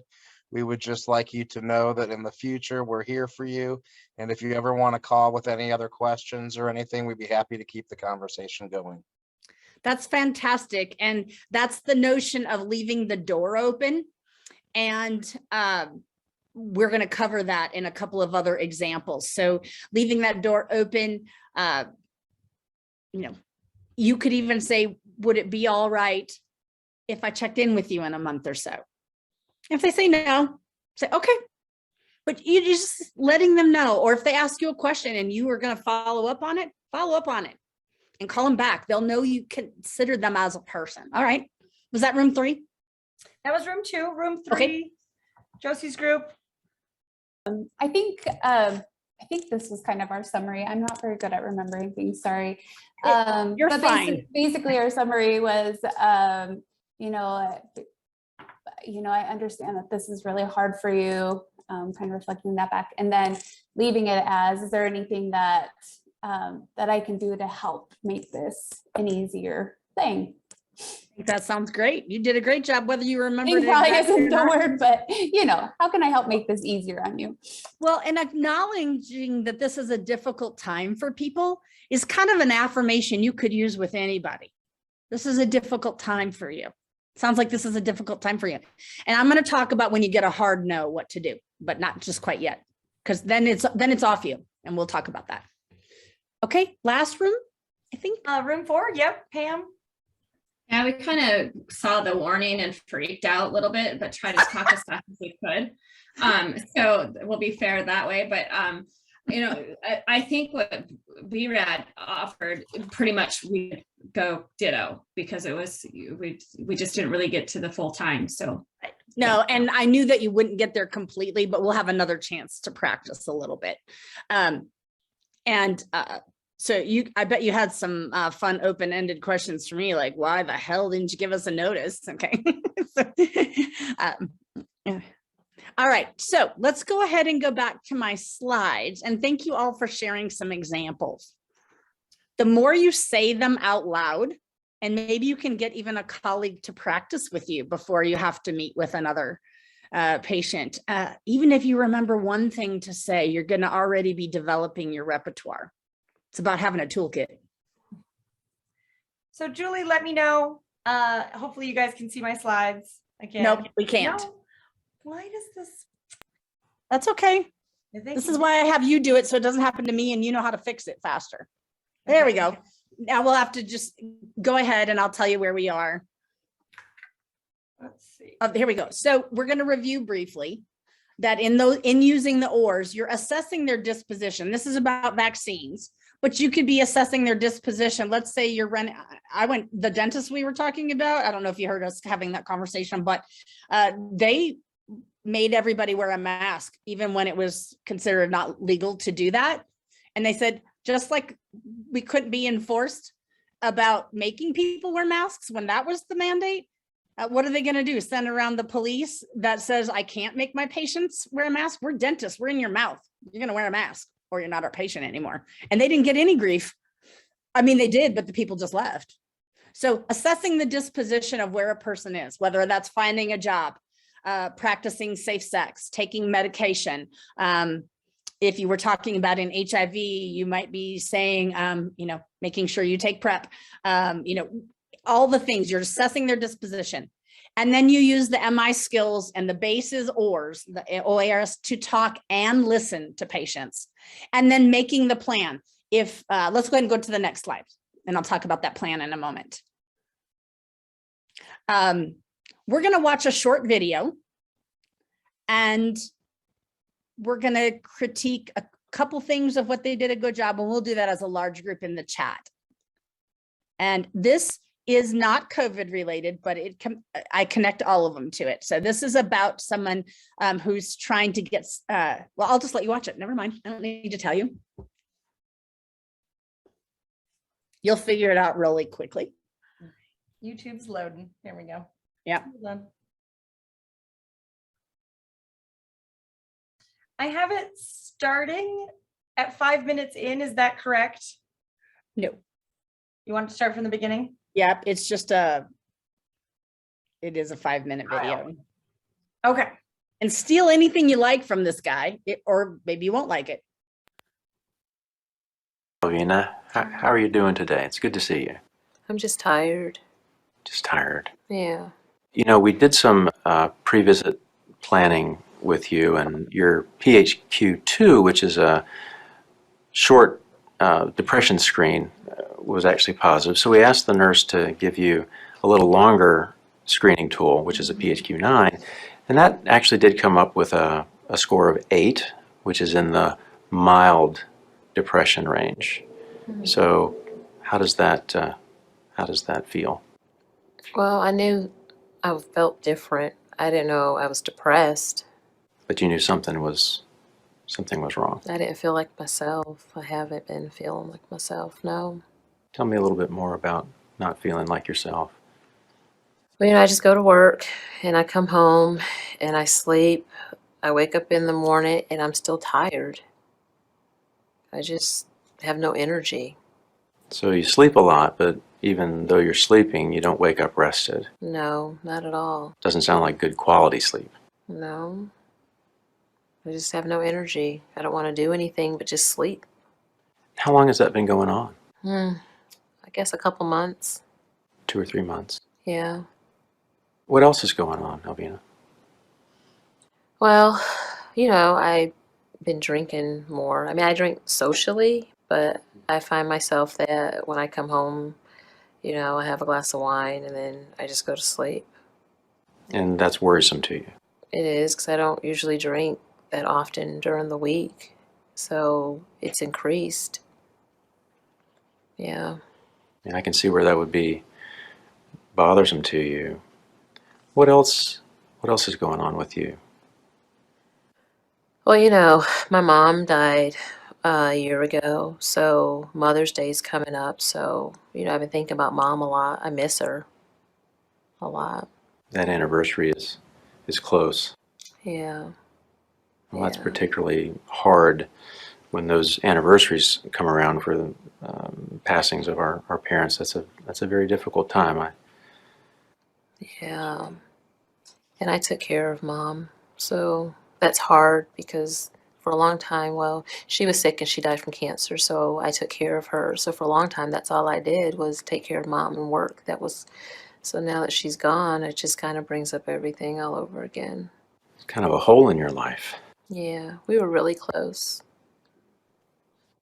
We would just like you to know that in the future, we're here for you. And if you ever want to call with any other questions or anything, we'd be happy to keep the conversation going. That's fantastic. And that's the notion of leaving the door open. And we're going to cover that in a couple of other examples. So leaving that door open, you could even say, would it be all right if I checked in with you in a month or so? If they say no, say, okay. But you just letting them know, or if they ask you a question and you are going to follow up on it and call them back. They'll know you consider them as a person. All right. Was that room 3? That was room 2. Room 3, Okay. Josie's group. I think this was kind of our summary. I'm not very good at remembering things. Sorry. You're but fine. Basically, our summary was, I understand that this is really hard for you. Kind of reflecting that back, and then leaving it as, is there anything that I can do to help make this an easier thing? I think that sounds great. You did a great job, whether you remember it Probably exactly isn't or the not. word, but how can I help make this easier on you? Well, and acknowledging that this is a difficult time for people is kind of an affirmation you could use with anybody. This is a difficult time for you. Sounds like this is a difficult time for you. And I'm going to talk about when you get a hard no, what to do, but not just quite yet, because then it's off you, and we'll talk about that. Okay, last room, I think. Room 4, yep, Pam. Yeah, we kind of saw the warning and freaked out a little bit, but tried to talk as fast as we could. So we'll be fair that way. But, I think what BRAD offered, pretty much we go ditto, because it was, we just didn't really get to the full time. So no, and I knew that you wouldn't get there completely, but we'll have another chance to practice a little bit. So I bet you had some fun open-ended questions for me, like, why the hell didn't you give us a notice? Okay. All right, so let's go ahead and go back to my slides, and thank you all for sharing some examples. The more you say them out loud, and maybe you can get even a colleague to practice with you before you have to meet with another patient. Even if you remember one thing to say, you're going to already be developing your repertoire. It's about having a toolkit. So Julie, let me know. Hopefully you guys can see my slides again. Nope, we can't. No? Why does this? That's okay. This is why I have you do it, so it doesn't happen to me and you know how to fix it faster. There we go. Now we'll have to just go ahead and I'll tell you where we are. Let's see. Here we go. So we're going to review briefly that in using the ORs, you're assessing their disposition. This is about vaccines. but you could be assessing their disposition. Let's say you're running, the dentist we were talking about, I don't know if you heard us having that conversation, but they made everybody wear a mask, even when it was considered not legal to do that. And they said, just like we couldn't be enforced about making people wear masks when that was the mandate, what are they going to do? Send around the police that says, I can't make my patients wear a mask? We're dentists. We're in your mouth. You're going to wear a mask or you're not our patient anymore. And they didn't get any grief. I mean, they did, but the people just left. So assessing the disposition of where a person is, whether that's finding a job, practicing safe sex, taking medication. If you were talking about an HIV, you might be saying, making sure you take PrEP, all the things. You're assessing their disposition. And then you use the MI skills and the BASES ORs, the OARs, to talk and listen to patients. And then making the plan. If let's go ahead and go to the next slide, and I'll talk about that plan in a moment. We're going to watch a short video, and we're going to critique a couple things of what they did a good job, and we'll do that as a large group in the chat. And this is not COVID related, but I connect all of them to it. So this is about someone who's trying to get, well, I'll just let you watch it. Never mind. I don't need to tell you. You'll figure it out really quickly. YouTube's loading. Here we go. Yeah. I have it starting at 5 minutes in. Is that correct? No. You want to start from the beginning? Yep. It's just it is a 5-minute video. Okay. And steal anything you like from this guy, or maybe you won't like it. Alvina, how are you doing today? It's good to see you. I'm just tired. Just tired. Yeah. You know, we did some pre-visit planning with you, and your PHQ-2, which is a short depression screen, was actually positive. So we asked the nurse to give you a little longer screening tool, which is a PHQ-9, and that actually did come up with a score of 8, which is in the mild depression range. So how does that feel? Well, I knew I felt different. I didn't know I was depressed. But you knew something was wrong. I didn't feel like myself. I haven't been feeling like myself, no. Tell me a little bit more about not feeling like yourself. Well, I just go to work and I come home and I sleep. I wake up in the morning and I'm still tired. I just have no energy. So you sleep a lot, but even though you're sleeping, you don't wake up rested. No, not at all. Doesn't sound like good quality sleep. No. I just have no energy. I don't want to do anything but just sleep. How long has that been going on? I guess a couple months. 2 or 3 months. Yeah. What else is going on, Alvina? Well, I've been drinking more. I mean, I drink socially, but I find myself that when I come home, I have a glass of wine and then I just go to sleep. And that's worrisome to you. It is, because I don't usually drink that often during the week. So it's increased. Yeah. And I can see where that would be bothersome to you. What else is going on with you? Well, my mom died a year ago, so Mother's Day is coming up. So, I've been thinking about Mom a lot. I miss her a lot. That anniversary is close. Yeah. Well, that's particularly hard when those anniversaries come around for the passings of our parents. That's a very difficult time. Yeah. And I took care of Mom. So that's hard because for a long time, well, she was sick and she died from cancer. So I took care of her. So for a long time, that's all I did was take care of Mom and work. So now that she's gone, it just kind of brings up everything all over again. It's kind of a hole in your life. Yeah, we were really close.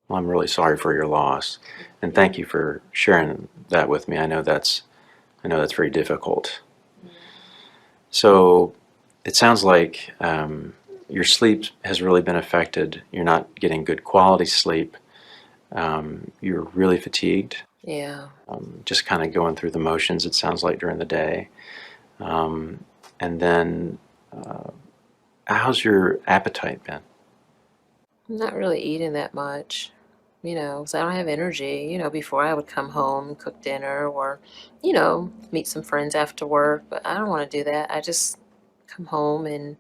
Well, I'm really sorry for your loss, and thank you for sharing that with me. I know that's very difficult. So it sounds like your sleep has really been affected. You're not getting good quality sleep. You're really fatigued, Yeah. just kind of going through the motions, it sounds like, during the day. And then, how's your appetite been? I'm not really eating that much, because I don't have energy. Before I would come home, cook dinner, or, meet some friends after work, but I don't want to do that. I just come home and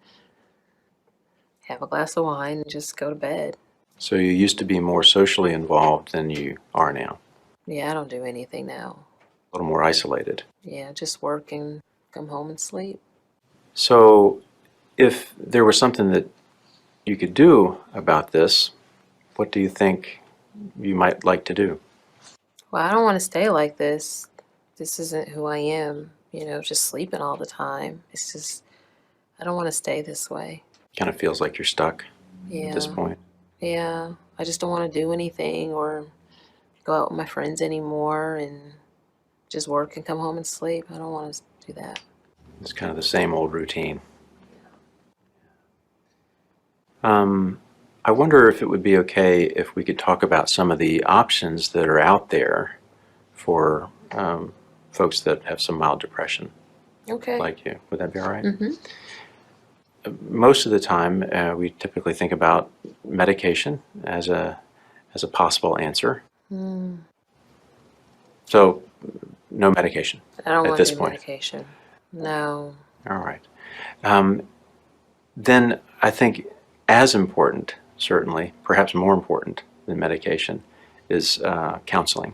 have a glass of wine and just go to bed. So you used to be more socially involved than you are now, Yeah, I don't do anything now. a little more isolated. Yeah, just work and come home and sleep. So if there was something that you could do about this, what do you think you might like to do? Well, I don't want to stay like this. This isn't who I am, just sleeping all the time. It's just, I don't want to stay this way. Kind of feels like you're stuck at this Yeah. point. Yeah. I just don't want to do anything or go out with my friends anymore and just work and come home and sleep. I don't want to do that. It's kind of the same old routine. I wonder if it would be okay if we could talk about some of the options that are out there for folks that have some mild depression Okay. like you. Would that be all right? Mm-hmm. Most of the time, we typically think about medication as a possible answer. Mm. So, no medication I don't at want this to do point. medication. No. All right. Then I think as important, certainly, perhaps more important than medication, is counseling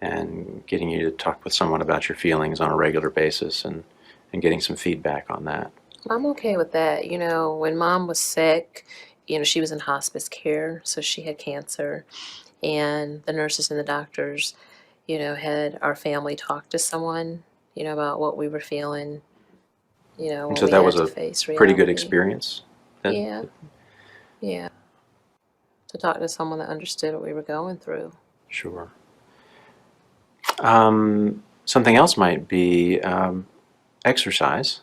and getting you to talk with someone about your feelings on a regular basis and getting some feedback on that. I'm okay with that. When mom was sick, she was in hospice care, so she had cancer. And the nurses and the doctors, had our family talk to someone, about what we were feeling, And when so we that had was to a face pretty good reality. experience. Yeah. Yeah. To talk to someone that understood what we were going through. Sure. Something else might be exercise.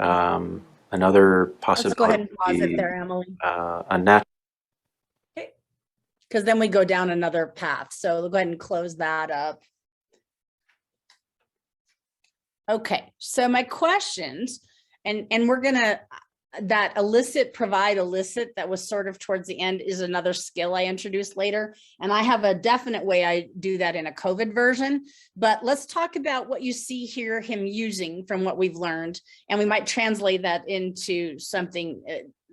Another possibility. Let's go ahead and pause would it be, there, Emily, a natural. because then we go down another path. So we'll go ahead and close that up. Okay, so my questions, and we're gonna, that elicit, provide elicit, that was sort of towards the end, is another skill I introduced later. And I have a definite way I do that in a COVID version, but let's talk about what you see here him using from what we've learned. And we might translate that into something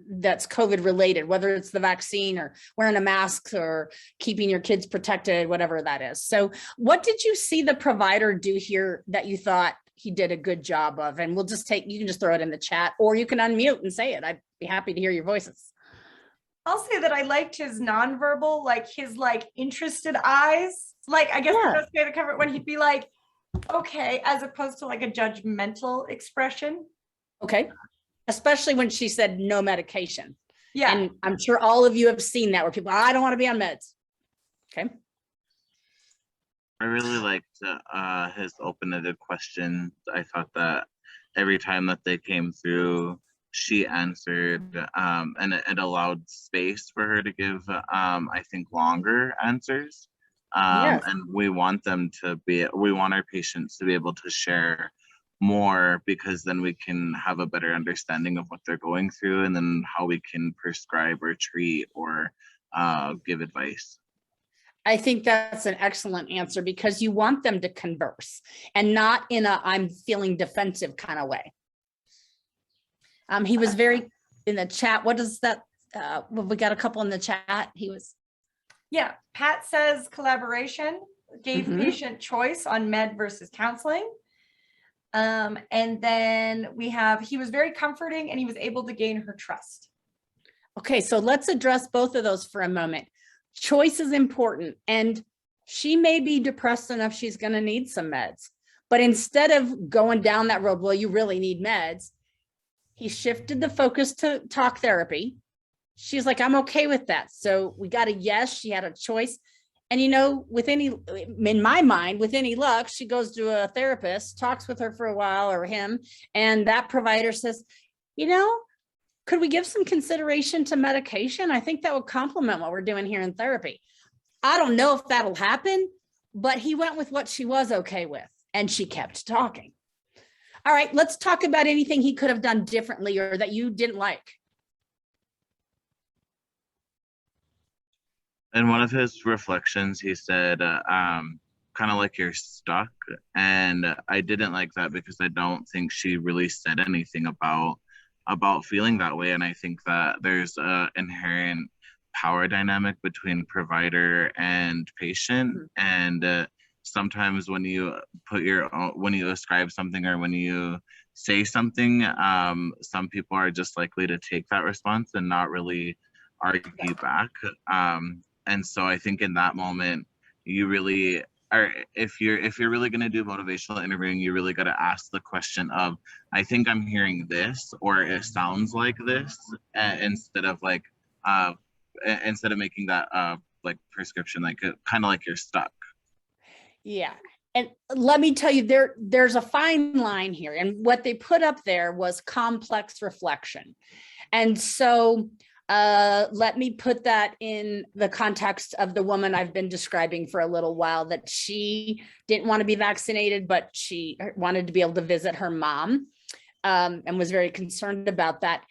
that's COVID related, whether it's the vaccine or wearing a mask or keeping your kids protected, whatever that is. So what did you see the provider do here that you thought he did a good job of? And we'll just you can just throw it in the chat, or you can unmute and say it. I'd be happy to hear your voices. I'll say that I liked his nonverbal, like his interested eyes. Like, I guess the best way to cover it, when he'd be like, okay, as opposed to like a judgmental expression. Okay. Especially when she said no medication. Yeah. And I'm sure all of you have seen that, where people, I don't want to be on meds. Okay. I really liked his open-ended questions. I thought that every time that they came through, she answered, and it allowed space for her to give, I think, longer answers. Yes. And we want our patients to be able to share more, because then we can have a better understanding of what they're going through, and then how we can prescribe or treat or give advice. I think that's an excellent answer, because you want them to converse and not in a I'm feeling defensive kind of way. He was very in the chat. What is that? We got a couple in the chat. Yeah. Pat says collaboration, gave patient choice on med versus counseling. And then he was very comforting, and he was able to gain her trust. Okay, so let's address both of those for a moment. Choice is important, and she may be depressed enough she's going to need some meds, but instead of going down that road, well, you really need meds, he shifted the focus to talk therapy. She's like, I'm okay with that. So we got a yes, she had a choice. And in my mind, with any luck, she goes to a therapist, talks with her for a while, or him, and that provider says, could we give some consideration to medication? I think that would complement what we're doing here in therapy. I don't know if that'll happen, but he went with what she was okay with, and she kept talking. All right, let's talk about anything he could have done differently or that you didn't like. In one of his reflections, he said, kind of like you're stuck. And I didn't like that because I don't think she really said anything about feeling that way. And I think that there's a inherent power dynamic between provider and patient. And sometimes when you when you ascribe something or when you say something, some people are just likely to take that response and not really argue back. And so I think in that moment, you really are, if you're really going to do motivational interviewing, you really got to ask the question of, I think I'm hearing this, or it sounds like this, instead of like, instead of making that like prescription, like kind of like you're stuck. Yeah. And let me tell you, there's a fine line here. And what they put up there was complex reflection. And so let me put that in the context of the woman I've been describing for a little while, that she didn't want to be vaccinated, but she wanted to be able to visit her mom, and was very concerned about that.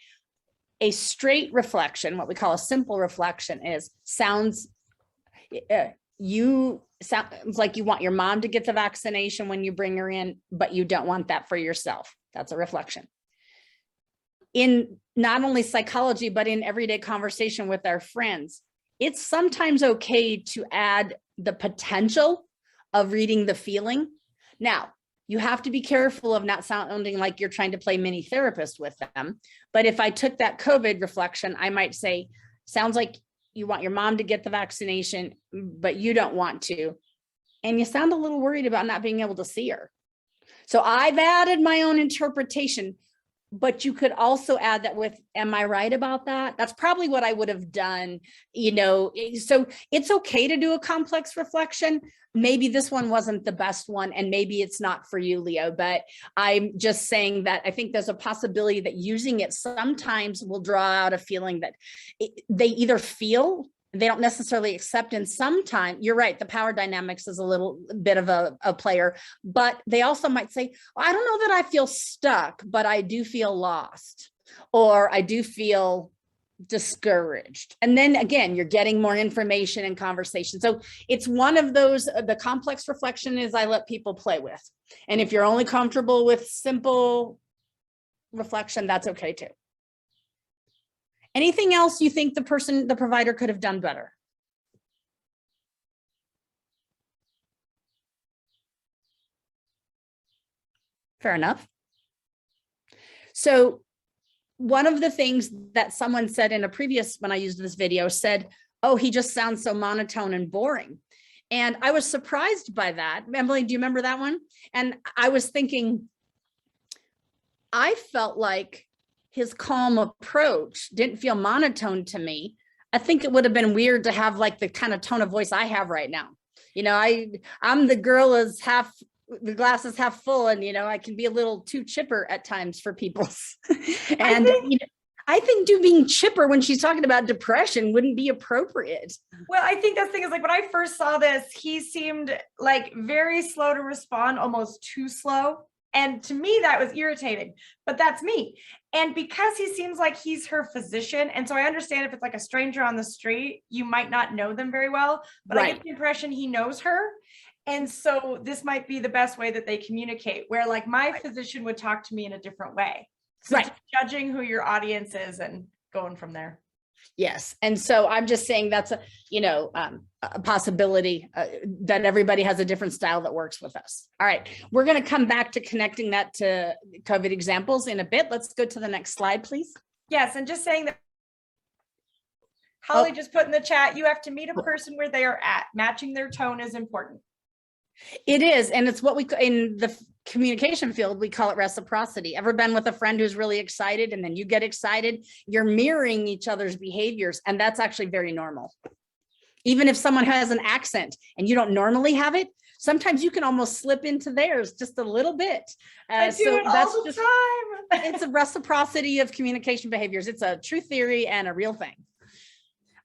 A straight reflection, what we call a simple reflection, sounds like you want your mom to get the vaccination when you bring her in, but you don't want that for yourself. That's a reflection. In not only psychology, but in everyday conversation with our friends, it's sometimes okay to add the potential of reading the feeling. Now, you have to be careful of not sounding like you're trying to play mini therapist with them. But if I took that COVID reflection, I might say, sounds like you want your mom to get the vaccination, but you don't want to. And you sound a little worried about not being able to see her. So I've added my own interpretation. But you could also add that with, am I right about that? That's probably what I would have done, so it's okay to do a complex reflection. Maybe this one wasn't the best one, and maybe it's not for you, Leo, but I'm just saying that I think there's a possibility that using it sometimes will draw out a feeling that they either feel they don't necessarily accept, and sometimes you're right, the power dynamics is a little bit of a player, but they also might say, well, I don't know that I feel stuck, but I do feel lost, or I do feel discouraged. And then again, you're getting more information and conversation. So it's one of those, the complex reflection is I let people play with. And if you're only comfortable with simple reflection, that's okay too. Anything else you think the provider could have done better? Fair enough. So one of the things that someone said in a previous, when I used this video, said, oh, he just sounds so monotone and boring. And I was surprised by that. Emily, do you remember that one? And I was thinking, I felt like his calm approach didn't feel monotone to me. I think it would have been weird to have like the kind of tone of voice I have right now. I'm the girl the glass is half full, and I can be a little too chipper at times for people. And I think being chipper when she's talking about depression wouldn't be appropriate. Well, I think the thing is, like, when I first saw this, he seemed like very slow to respond, almost too slow. And to me, that was irritating, but that's me. And because he seems like he's her physician, and so I understand if it's like a stranger on the street, you might not know them very well, but right. I get the impression he knows her. And so this might be the best way that they communicate, where like my physician would talk to me in a different way. So right. Judging who your audience is and going from there. Yes. And so I'm just saying that's a possibility that everybody has a different style that works with us. All right. We're going to come back to connecting that to COVID examples in a bit. Let's go to the next slide, please. Yes. And just saying that Holly just put in the chat, you have to meet a person where they are at. Matching their tone is important. It is. And it's what we, in the communication field, we call it reciprocity. Ever been with a friend who's really excited and then you get excited? You're mirroring each other's behaviors. And that's actually very normal. Even if someone has an accent and you don't normally have it, sometimes you can almost slip into theirs just a little bit. I do it all the time. It's a reciprocity of communication behaviors. It's a true theory and a real thing.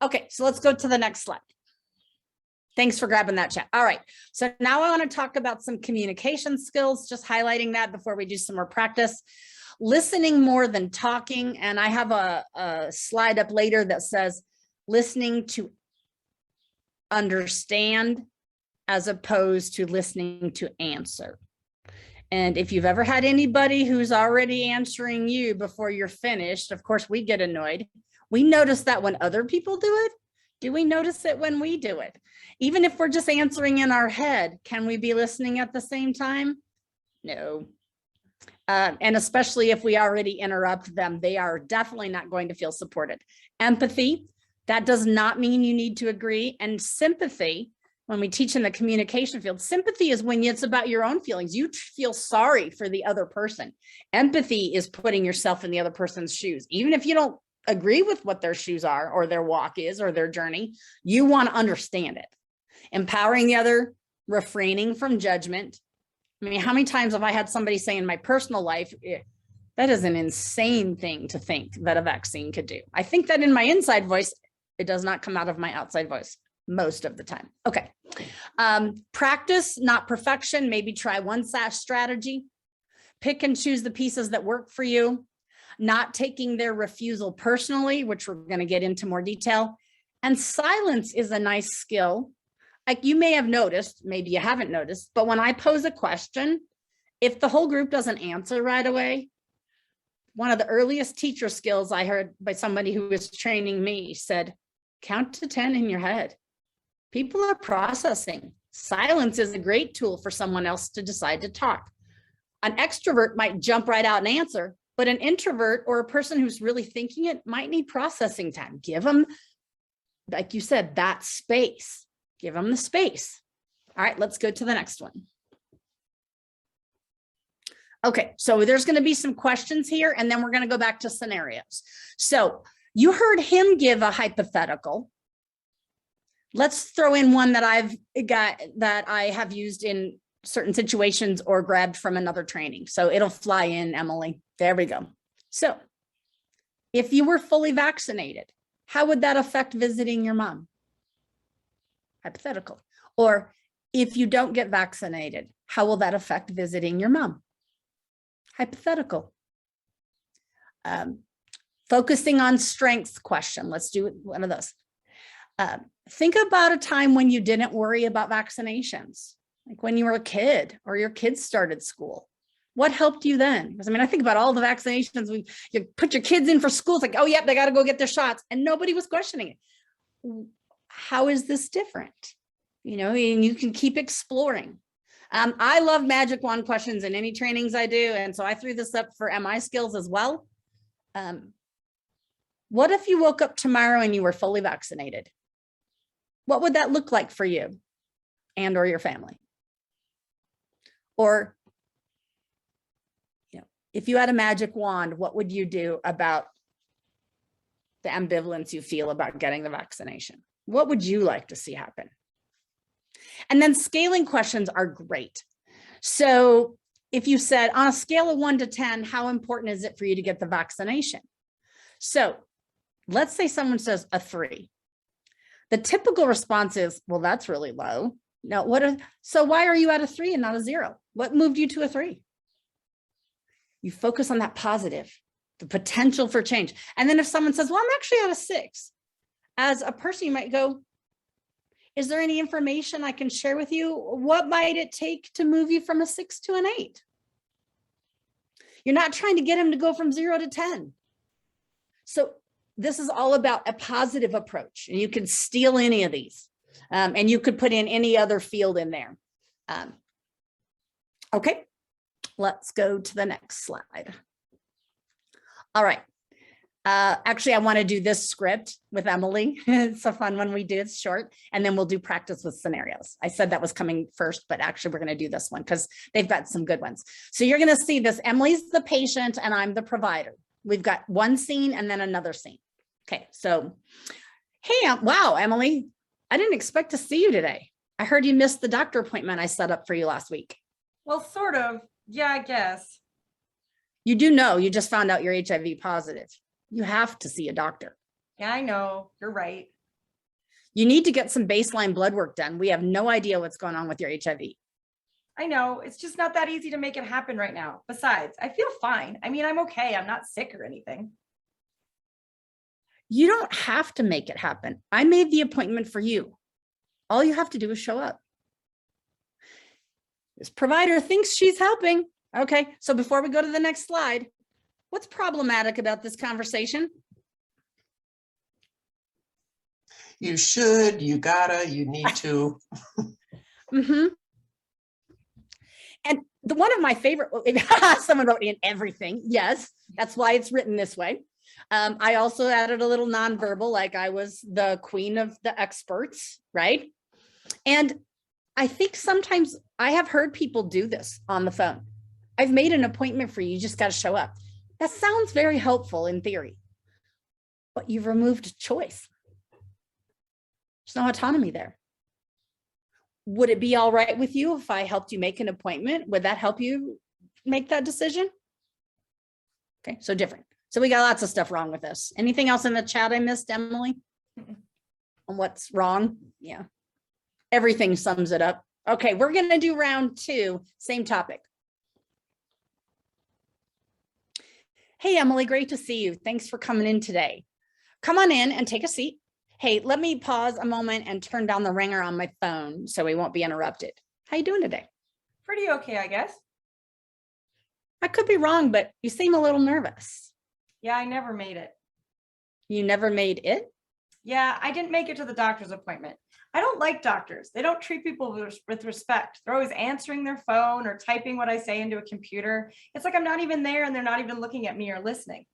Okay, so let's go to the next slide. Thanks for grabbing that chat. All right. So now I want to talk about some communication skills, just highlighting that before we do some more practice. Listening more than talking. And I have a slide up later that says listening to understand as opposed to listening to answer. And if you've ever had anybody who's already answering you before you're finished, of course, we get annoyed. We notice that when other people do it. Do we notice it when we do it? Even if we're just answering in our head, can we be listening at the same time? No. And especially if we already interrupt them, they are definitely not going to feel supported. Empathy, that does not mean you need to agree. And sympathy, when we teach in the communication field, sympathy is when it's about your own feelings. You feel sorry for the other person. Empathy is putting yourself in the other person's shoes. Even if you don't agree with what their shoes are or their walk is or their journey, you want to understand it. Empowering the other, refraining from judgment. I mean, how many times have I had somebody say in my personal life, that is an insane thing to think that a vaccine could do. I think that in my inside voice, it does not come out of my outside voice most of the time. Okay. Practice, not perfection. Maybe try one strategy. Pick and choose the pieces that work for you. Not taking their refusal personally, which we're going to get into more detail. And silence is a nice skill. Like you may have noticed, maybe you haven't noticed, but when I pose a question, if the whole group doesn't answer right away, one of the earliest teacher skills I heard by somebody who was training me said, count to 10 in your head. People are processing. Silence is a great tool for someone else to decide to talk. An extrovert might jump right out and answer, but an introvert or a person who's really thinking it might need processing time. Give them, like you said, that space. Give them the space. All right, let's go to the next one. Okay, so there's going to be some questions here, and then we're going to go back to scenarios. So you heard him give a hypothetical. Let's throw in one that I've got that I have used in certain situations or grabbed from another training. So it'll fly in, Emily. There we go. So if you were fully vaccinated, how would that affect visiting your mom? Hypothetical. Or if you don't get vaccinated, how will that affect visiting your mom? Hypothetical. Focusing on strengths question. Let's do one of those. Think about a time when you didn't worry about vaccinations, like when you were a kid or your kids started school. What helped you then? Because I mean, I think about all the vaccinations. You put your kids in for school. It's like, oh, yep, they got to go get their shots. And nobody was questioning it. How is this different? You know, and you can keep exploring. I love magic wand questions in any trainings I do. And so I threw this up for MI skills as well. What if you woke up tomorrow and you were fully vaccinated? What would that look like for you and or your family? Or, you know, if you had a magic wand, what would you do about the ambivalence you feel about getting the vaccination? What would you like to see happen? And then scaling questions are great. So if you said on a scale of 1 to 10, how important is it for you to get the vaccination? So let's say someone says a 3. The typical response is, well, that's really low. Now, so why are you at a 3 and not a 0? What moved you to a 3? You focus on that positive, the potential for change. And then if someone says, well, I'm actually at a 6, as a person, you might go, is there any information I can share with you? What might it take to move you from a 6 to an 8? You're not trying to get them to go from 0 to 10. So this is all about a positive approach, and you can steal any of these, and you could put in any other field in there. Okay, let's go to the next slide. All right. Actually, I want to do this script with Emily. It's a fun one we do. It's short, and then we'll do practice with scenarios. I said that was coming first, but actually we're going to do this one because they've got some good ones. So you're going to see this. Emily's the patient and I'm the provider. We've got one scene and then another scene. Okay, so, hey, wow, Emily, I didn't expect to see you today. I heard you missed the doctor appointment I set up for you last week. Well, sort of. Yeah, I guess. You do know you just found out you're HIV positive. You have to see a doctor. Yeah, I know. You're right. You need to get some baseline blood work done. We have no idea what's going on with your HIV. I know, it's just not that easy to make it happen right now. Besides, I feel fine. I mean, I'm okay. I'm not sick or anything. You don't have to make it happen. I made the appointment for you. All you have to do is show up. This provider thinks she's helping. Okay, so before we go to the next slide, what's problematic about this conversation? You should, you gotta, you need to. Mm-hmm. And one of my favorite, someone wrote in everything. Yes, that's why it's written this way. I also added a little nonverbal, like I was the queen of the experts, right? And I think sometimes I have heard people do this on the phone. I've made an appointment for you, you just got to show up. That sounds very helpful in theory, but you've removed choice. There's no autonomy there. Would it be all right with you if I helped you make an appointment? Would that help you make that decision? Okay, so different. So we got lots of stuff wrong with this. Anything else in the chat I missed, Emily? On what's wrong? Yeah. Everything sums it up. Okay, we're going to do round 2, same topic. Hey, Emily, great to see you. Thanks for coming in today. Come on in and take a seat. Hey, let me pause a moment and turn down the ringer on my phone so we won't be interrupted. How you doing today? Pretty okay, I guess. I could be wrong, but you seem a little nervous. Yeah, I never made it. You never made it? Yeah, I didn't make it to the doctor's appointment. I don't like doctors. They don't treat people with respect. They're always answering their phone or typing what I say into a computer. It's like I'm not even there and they're not even looking at me or listening.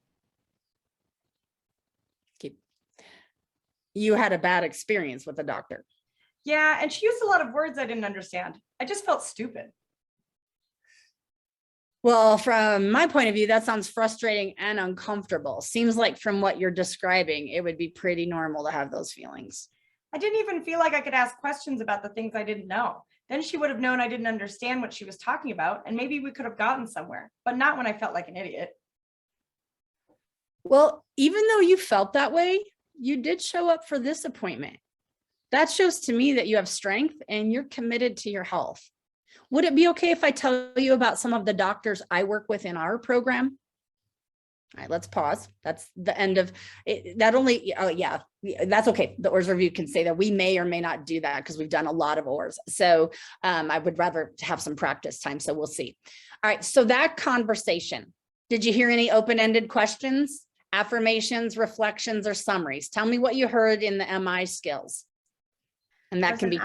You had a bad experience with the doctor. Yeah, and she used a lot of words I didn't understand. I just felt stupid. Well, from my point of view, that sounds frustrating and uncomfortable. Seems like from what you're describing, it would be pretty normal to have those feelings. I didn't even feel like I could ask questions about the things I didn't know. Then she would have known I didn't understand what she was talking about, and maybe we could have gotten somewhere, but not when I felt like an idiot. Well, even though you felt that way, you did show up for this appointment. That shows to me that you have strength and you're committed to your health. Would it be okay if I tell you about some of the doctors I work with in our program? All right, let's pause. That's the end of it. That only, oh yeah, that's okay. The ORS review can say that we may or may not do that because we've done a lot of ORS. So I would rather have some practice time. So we'll see. All right, so that conversation, did you hear any open-ended questions? Affirmations, reflections, or summaries? Tell me what you heard in the MI skills. And that can be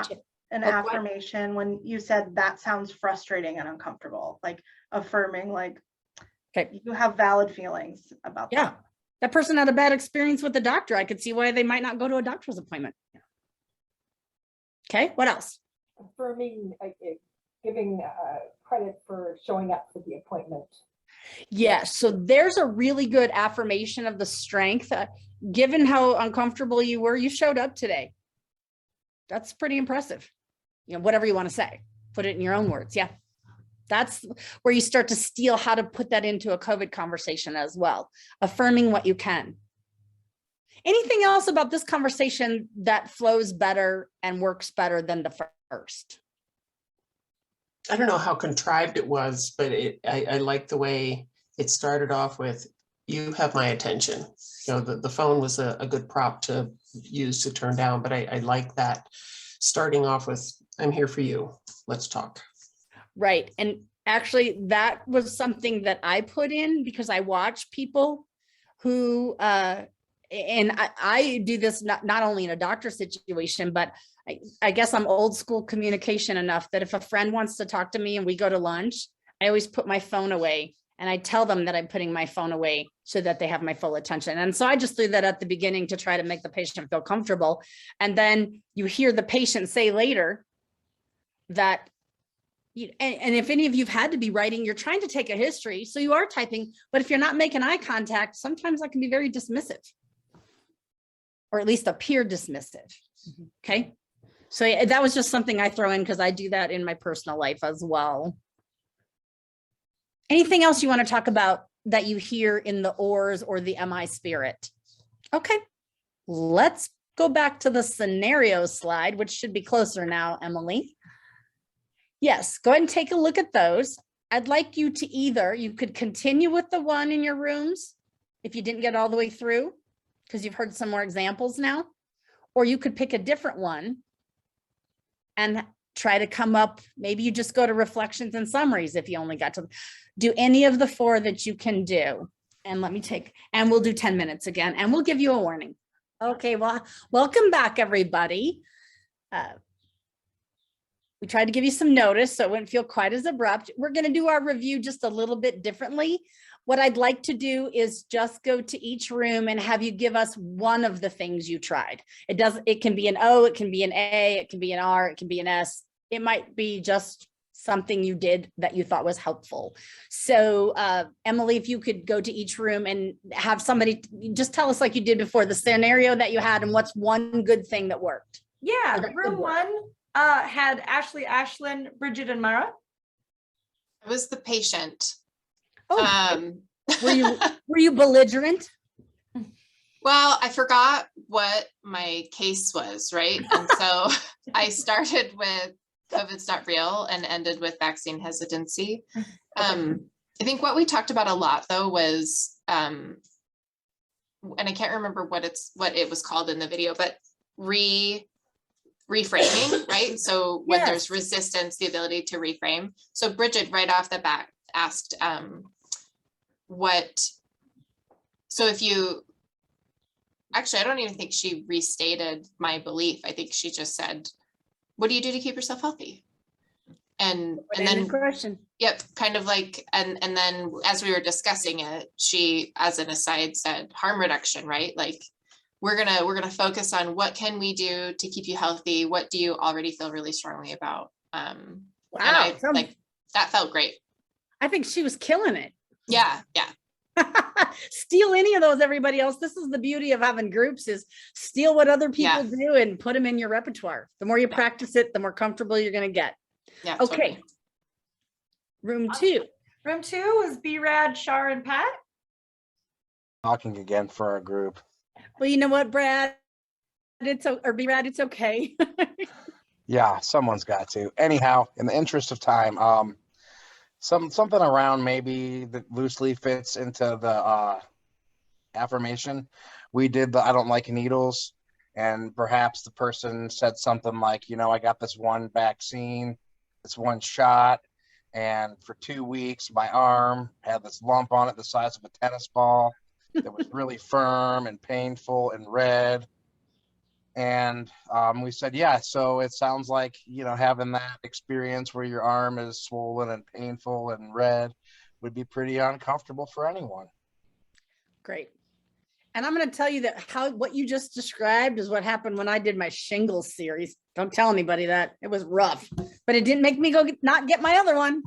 an affirmation when you said that sounds frustrating and uncomfortable, like affirming, like, okay, you have valid feelings about that. That person had a bad experience with the doctor. I could see why they might not go to a doctor's appointment. Okay, what else? Affirming, giving credit for showing up for the appointment. Yes, so there's a really good affirmation of the strength. Given how uncomfortable you were, you showed up today. That's pretty impressive. You know, whatever you want to say, put it in your own words. Yeah, that's where you start to steal how to put that into a COVID conversation as well. Affirming what you can. Anything else about this conversation that flows better and works better than the first? I don't know how contrived it was, but I like the way it started off with, you have my attention. You know, the phone was a good prop to use to turn down, but I like that starting off with, I'm here for you. Let's talk. Right. And actually that was something that I put in because I watch people who, and I do this not only in a doctor situation, but I guess I'm old school communication enough that if a friend wants to talk to me and we go to lunch, I always put my phone away and I tell them that I'm putting my phone away so that they have my full attention. And so I just threw that at the beginning to try to make the patient feel comfortable. And then you hear the patient say later that, and if any of you've had to be writing, you're trying to take a history, so you are typing, but if you're not making eye contact, sometimes that can be very dismissive, or at least appear dismissive. Okay. So that was just something I throw in because I do that in my personal life as well. Anything else you want to talk about that you hear in the ORS or the MI spirit? Okay, let's go back to the scenario slide, which should be closer now, Emily. Yes, go ahead and take a look at those. I'd like you to you could continue with the one in your rooms if you didn't get all the way through, because you've heard some more examples now, or you could pick a different one and try to come up. Maybe you just go to reflections and summaries if you only got to do any of the 4 that you can do. And we'll do 10 minutes again, and we'll give you a warning. Okay, well, welcome back, everybody. We tried to give you some notice so it wouldn't feel quite as abrupt. We're going to do our review just a little bit differently. What I'd like to do is just go to each room and have you give us one of the things you tried. It can be an O, it can be an A, it can be an R, it can be an S. It might be just something you did that you thought was helpful. So Emily, if you could go to each room and have somebody just tell us, like you did before, the scenario that you had and what's one good thing that worked. Yeah, room 1 had Ashley, Ashlyn, Bridget, and Mara. I was the patient. Oh, were you belligerent? Well, I forgot what my case was, right? And so I started with COVID's not real and ended with vaccine hesitancy. I think what we talked about a lot though was, and I can't remember what it was called in the video, but reframing, right? So when there's resistance, the ability to reframe. So Bridget right off the bat asked, actually, I don't even think she restated my belief. I think she just said, what do you do to keep yourself healthy? And then question. Yep, kind of like, and then as we were discussing it, she, as an aside, said harm reduction, right? Like we're gonna focus on what can we do to keep you healthy? What do you already feel really strongly about? Wow, and that felt great. I think she was killing it. Yeah. Steal any of those, everybody else. This is the beauty of having groups, is steal what other people do and put them in your repertoire. The more you practice it, the more comfortable you're going to get. Yeah. Okay. Totally. Room 2. Room 2 is B-Rad, Shar, and Pat. Talking again for our group. Well, you know what, Brad? B-Rad, it's okay. Yeah, someone's got to. Anyhow, in the interest of time, something around maybe that loosely fits into the affirmation. We did the I don't like needles, and perhaps the person said something like, I got this one vaccine, this one shot, and for 2 weeks my arm had this lump on it the size of a tennis ball that was really firm and painful and red. And we said, yeah, so it sounds like, having that experience where your arm is swollen and painful and red would be pretty uncomfortable for anyone. Great. And I'm going to tell you that what you just described is what happened when I did my shingles series. Don't tell anybody that. It was rough, but it didn't make me not get my other one.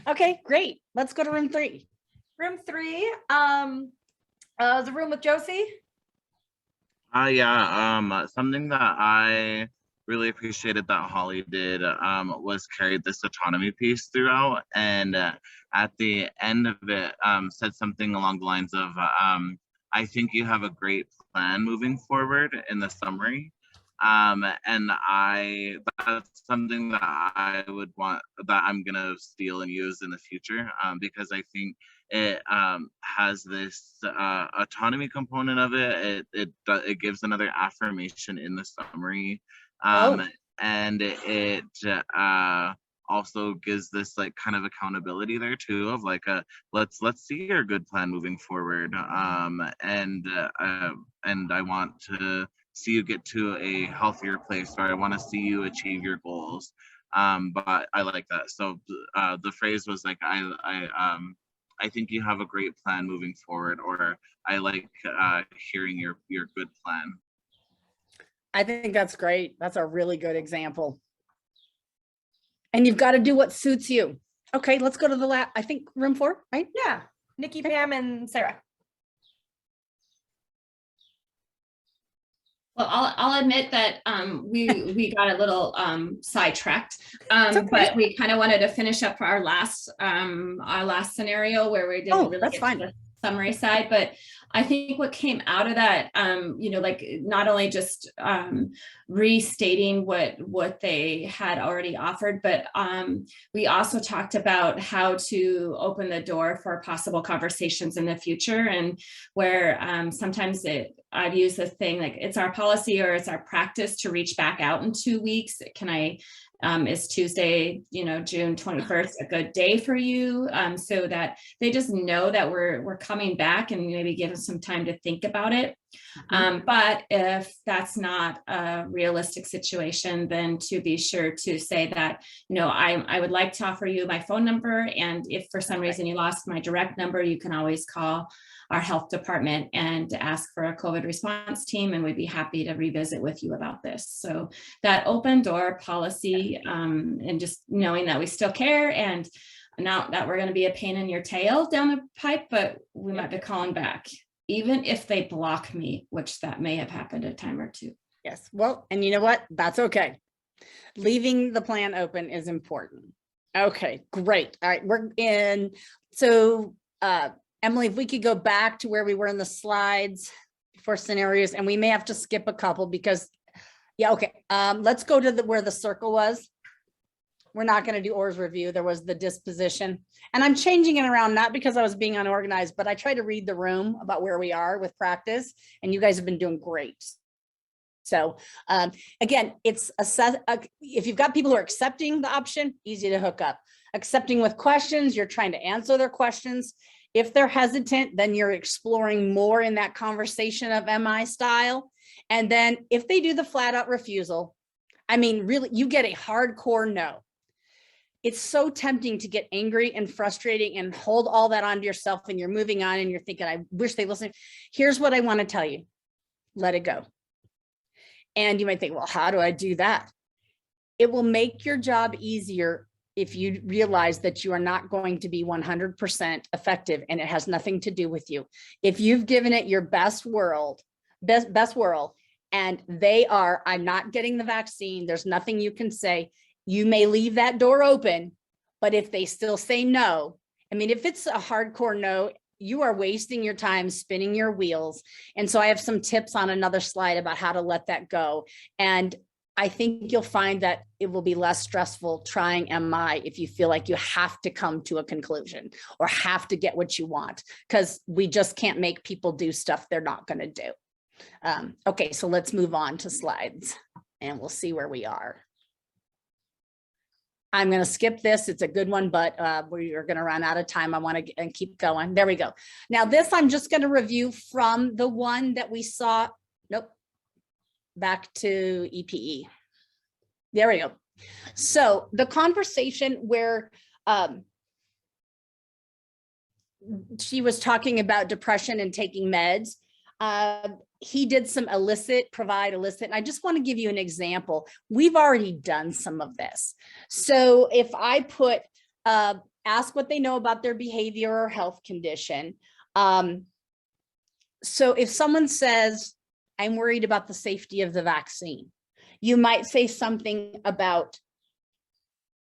Okay, great. Let's go to room 3. Room 3, the room with Josie. Something that I really appreciated that Holly did was carried this autonomy piece throughout, and at the end of it said something along the lines of, I think you have a great plan moving forward in the summary. And that's something that I would want, that I'm gonna steal and use in the future, because I think it has this autonomy component of it. It gives another affirmation in the summary, and it also gives this like kind of accountability there too, of like let's see your good plan moving forward, and I want to see you get to a healthier place, or I want to see you achieve your goals. But I like that. So the phrase was like, I think you have a great plan moving forward, or I like hearing your good plan. I think that's great. That's a really good example. And you've got to do what suits you. Okay, let's go to the I think room 4, right? Yeah, Nikki, Pam, and Sarah. Well, I'll admit that we got a little sidetracked, but we kind of wanted to finish up our last scenario where we didn't really get to the summary side. But I think what came out of that, like not only just restating what they had already offered, but we also talked about how to open the door for possible conversations in the future, and where sometimes I've used this thing like it's our policy or it's our practice to reach back out in 2 weeks. Is Tuesday, June 21st, a good day for you? So that they just know that we're coming back, and maybe give them some time to think about it. But if that's not a realistic situation, then to be sure to say that, I would like to offer you my phone number. And if for some reason you lost my direct number, you can always call our health department and ask for a COVID response team, and we'd be happy to revisit with you about this. So that open door policy, and just knowing that we still care, and not that we're going to be a pain in your tail down the pipe, but we might be calling back, even if they block me, which that may have happened a time or two. Yes. Well, and you know what? That's okay. Leaving the plan open is important. Okay, great. All right, we're in. So, Emily, if we could go back to where we were in the slides for scenarios, and we may have to skip a couple because, yeah, okay. Let's go to where the circle was. We're not going to do ORS review. There was the disposition, and I'm changing it around, not because I was being unorganized, but I try to read the room about where we are with practice, and you guys have been doing great. So again, it's if you've got people who are accepting the option, easy to hook up. Accepting with questions, you're trying to answer their questions. If they're hesitant, then you're exploring more in that conversation of MI style. And then if they do the flat out refusal, I mean, really, you get a hardcore no. It's so tempting to get angry and frustrating and hold all that onto yourself, and you're moving on and you're thinking, I wish they listened. Here's what I want to tell you. Let it go. And you might think, well, how do I do that? It will make your job easier if you realize that you are not going to be 100% effective, and it has nothing to do with you. If you've given it your best whirl, and they are, I'm not getting the vaccine, there's nothing you can say, you may leave that door open. But if they still say no, I mean, if it's a hardcore no, you are wasting your time spinning your wheels. And so I have some tips on another slide about how to let that go. And I think you'll find that it will be less stressful trying MI if you feel like you have to come to a conclusion or have to get what you want, because we just can't make people do stuff they're not going to do. Okay, so let's move on to slides and we'll see where we are. I'm going to skip this. It's a good one, but we are going to run out of time. I want to keep going. There we go. Now this, I'm just going to review from the one that we saw. Nope. Back to EPE. There we go. So the conversation where she was talking about depression and taking meds, he did some provide illicit. And I just want to give you an example. We've already done some of this. So if I put, ask what they know about their behavior or health condition. So if someone says, I'm worried about the safety of the vaccine, you might say something about,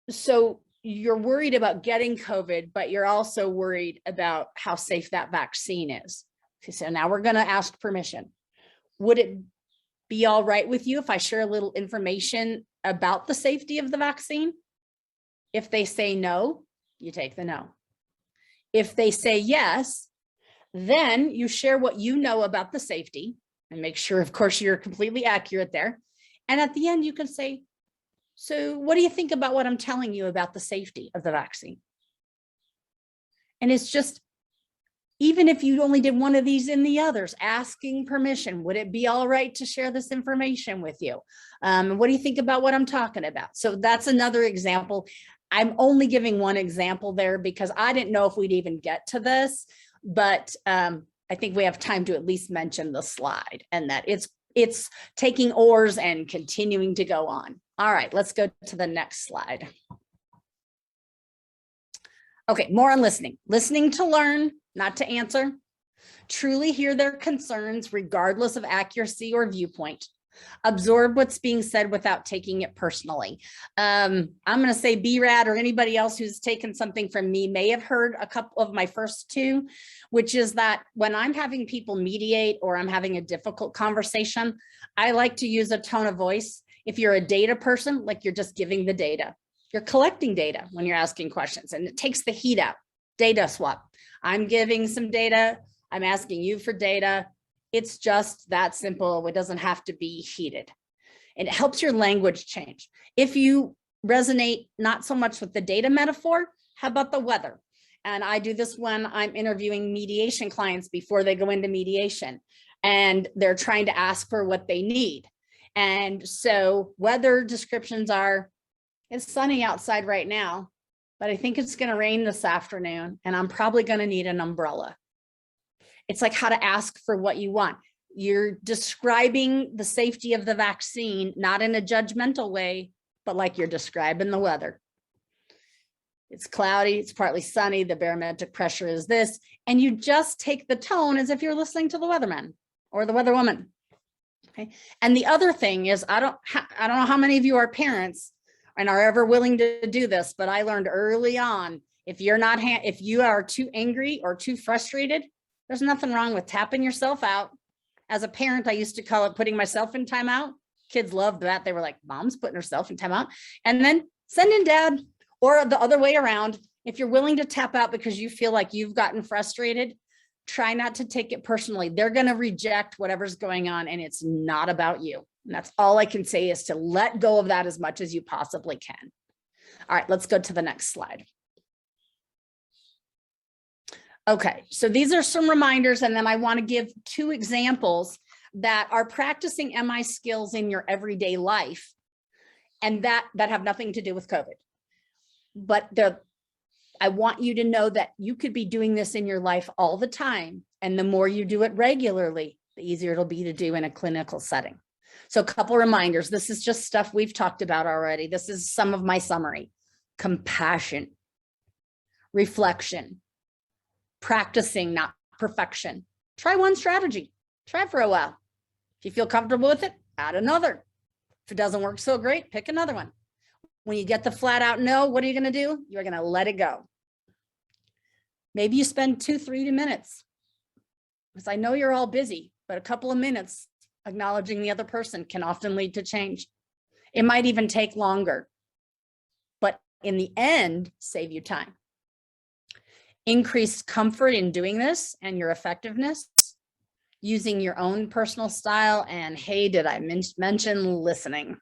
so you're worried about getting COVID, but you're also worried about how safe that vaccine is. So now we're going to ask permission. Would it be all right with you if I share a little information about the safety of the vaccine? If they say no, you take the no. If they say yes, then you share what you know about the safety and make sure, of course, you're completely accurate there. And at the end, you can say, so what do you think about what I'm telling you about the safety of the vaccine? And it's just, even if you only did one of these in the others, asking permission, would it be all right to share this information with you? What do you think about what I'm talking about? So that's another example. I'm only giving one example there because I didn't know if we'd even get to this, but I think we have time to at least mention the slide and that it's taking ORS and continuing to go on. All right, let's go to the next slide. Okay, more on listening. Listening to learn, not to answer. Truly hear their concerns regardless of accuracy or viewpoint. Absorb what's being said without taking it personally. I'm going to say BRAD or anybody else who's taken something from me may have heard a couple of my first two, which is that when I'm having people mediate or I'm having a difficult conversation, I like to use a tone of voice. If you're a data person, like you're just giving the data. You're collecting data when you're asking questions, and it takes the heat out. Data swap. I'm giving some data. I'm asking you for data. It's just that simple. It doesn't have to be heated. It helps your language change. If you resonate not so much with the data metaphor, how about the weather? And I do this when I'm interviewing mediation clients before they go into mediation, and they're trying to ask for what they need. And so weather descriptions are, it's sunny outside right now, but I think it's going to rain this afternoon, and I'm probably going to need an umbrella. It's like how to ask for what you want. You're describing the safety of the vaccine, not in a judgmental way, but like you're describing the weather. It's cloudy, it's partly sunny, the barometric pressure is this, and you just take the tone as if you're listening to the weatherman or the weatherwoman. Okay. And the other thing is, I don't know how many of you are parents and are ever willing to do this, but I learned early on, if you are too angry or too frustrated, there's nothing wrong with tapping yourself out. As a parent, I used to call it putting myself in timeout. Kids loved that. They were like, Mom's putting herself in timeout. And then send in Dad, or the other way around. If you're willing to tap out because you feel like you've gotten frustrated, try not to take it personally. They're going to reject whatever's going on, and it's not about you. And that's all I can say, is to let go of that as much as you possibly can. All right, let's go to the next slide. Okay, so these are some reminders, and then I want to give 2 examples that are practicing MI skills in your everyday life, and that have nothing to do with COVID. But I want you to know that you could be doing this in your life all the time, and the more you do it regularly, the easier it'll be to do in a clinical setting. So a couple reminders. This is just stuff we've talked about already. This is some of my summary. Compassion, reflection, practicing, not perfection. Try one strategy. Try it for a while. If you feel comfortable with it, add another. If it doesn't work so great, pick another one. When you get the flat out no, what are you going to do? You're going to let it go. Maybe you spend 2-3 minutes, because I know you're all busy, but a couple of minutes acknowledging the other person can often lead to change. It might even take longer, but in the end, save you time. Increased comfort in doing this and your effectiveness, using your own personal style, and hey, did I mention listening?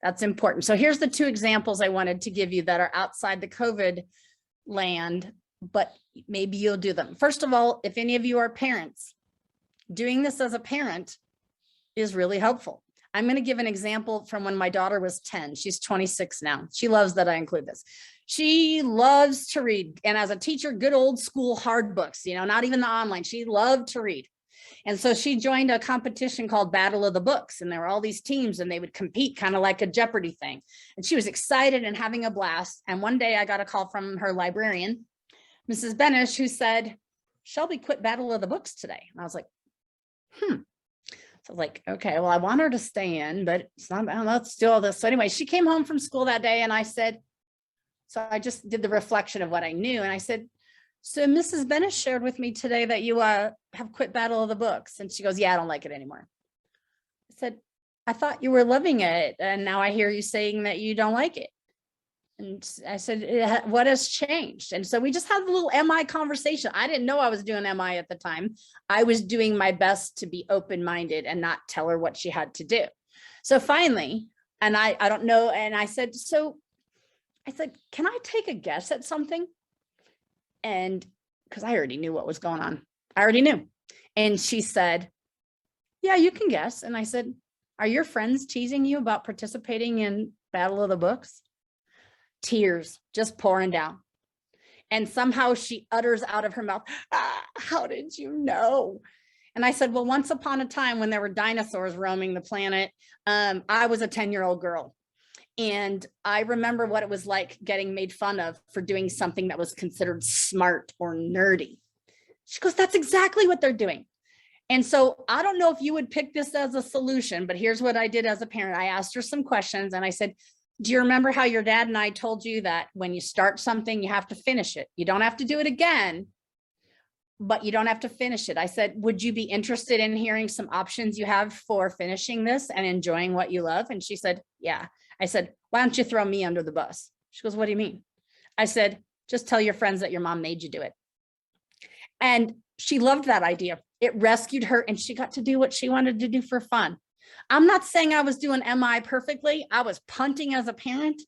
That's important. So here's the 2 examples I wanted to give you that are outside the COVID land, but maybe you'll do them. First of all, if any of you are parents, doing this as a parent is really helpful. I'm going to give an example from when my daughter was 10. She's 26 now. She loves that I include this. She loves to read. And as a teacher, good old school hard books, not even the online. She loved to read. And so she joined a competition called Battle of the Books. And there were all these teams, and they would compete kind of like a Jeopardy thing. And she was excited and having a blast. And one day I got a call from her librarian, Mrs. Benish, who said, Shelby quit Battle of the Books today. And I was like, So I was like, okay, well, I want her to stay in, but it's not, let's do all this. So anyway, she came home from school that day, and I said, so I just did the reflection of what I knew. And I said, so Mrs. Benish shared with me today that you have quit Battle of the Books. And she goes, yeah, I don't like it anymore. I said, I thought you were loving it, and now I hear you saying that you don't like it. And I said, what has changed? And so we just had a little MI conversation. I didn't know I was doing MI at the time. I was doing my best to be open-minded and not tell her what she had to do. So finally, and I don't know, and I said, can I take a guess at something? And because I already knew what was going on. I already knew. And she said, yeah, you can guess. And I said, are your friends teasing you about participating in Battle of the Books? Tears just pouring down. And somehow she utters out of her mouth, how did you know? And I said, well, once upon a time when there were dinosaurs roaming the planet, I was a 10-year-old girl. And I remember what it was like getting made fun of for doing something that was considered smart or nerdy. She goes, that's exactly what they're doing. And so I don't know if you would pick this as a solution, but here's what I did as a parent. I asked her some questions and I said, do you remember how your dad and I told you that when you start something, you have to finish it? You don't have to do it again, but you don't have to finish it. I said, would you be interested in hearing some options you have for finishing this and enjoying what you love? And she said, yeah. I said, why don't you throw me under the bus? She goes, what do you mean? I said, just tell your friends that your mom made you do it. And she loved that idea. It rescued her and she got to do what she wanted to do for fun. I'm not saying I was doing MI perfectly. I was punting as a parent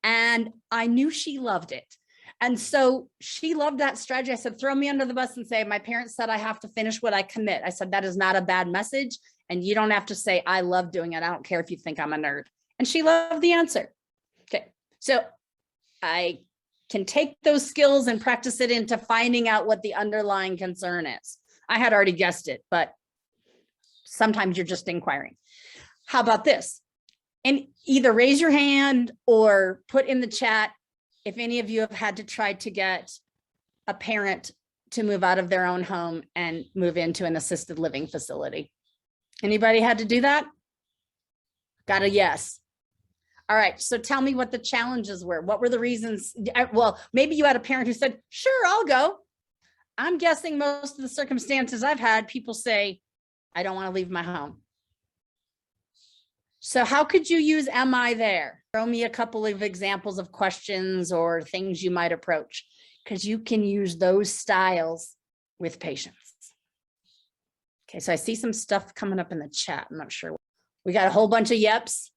and I knew she loved it. And so she loved that strategy. I said, throw me under the bus and say, my parents said I have to finish what I commit. I said, that is not a bad message. And you don't have to say, I love doing it. I don't care if you think I'm a nerd. And she loved the answer. Okay. So I can take those skills and practice it into finding out what the underlying concern is. I had already guessed it, but sometimes you're just inquiring. How about this? And either raise your hand or put in the chat if any of you have had to try to get a parent to move out of their own home and move into an assisted living facility. Anybody had to do that? Got a yes. All right, so tell me what the challenges were. What were the reasons? Well, maybe you had a parent who said, sure, I'll go. I'm guessing most of the circumstances I've had, people say, I don't want to leave my home. So how could you use MI there? Throw me a couple of examples of questions or things you might approach, because you can use those styles with patients. Okay, so I see some stuff coming up in the chat. I'm not sure. We got a whole bunch of yeps.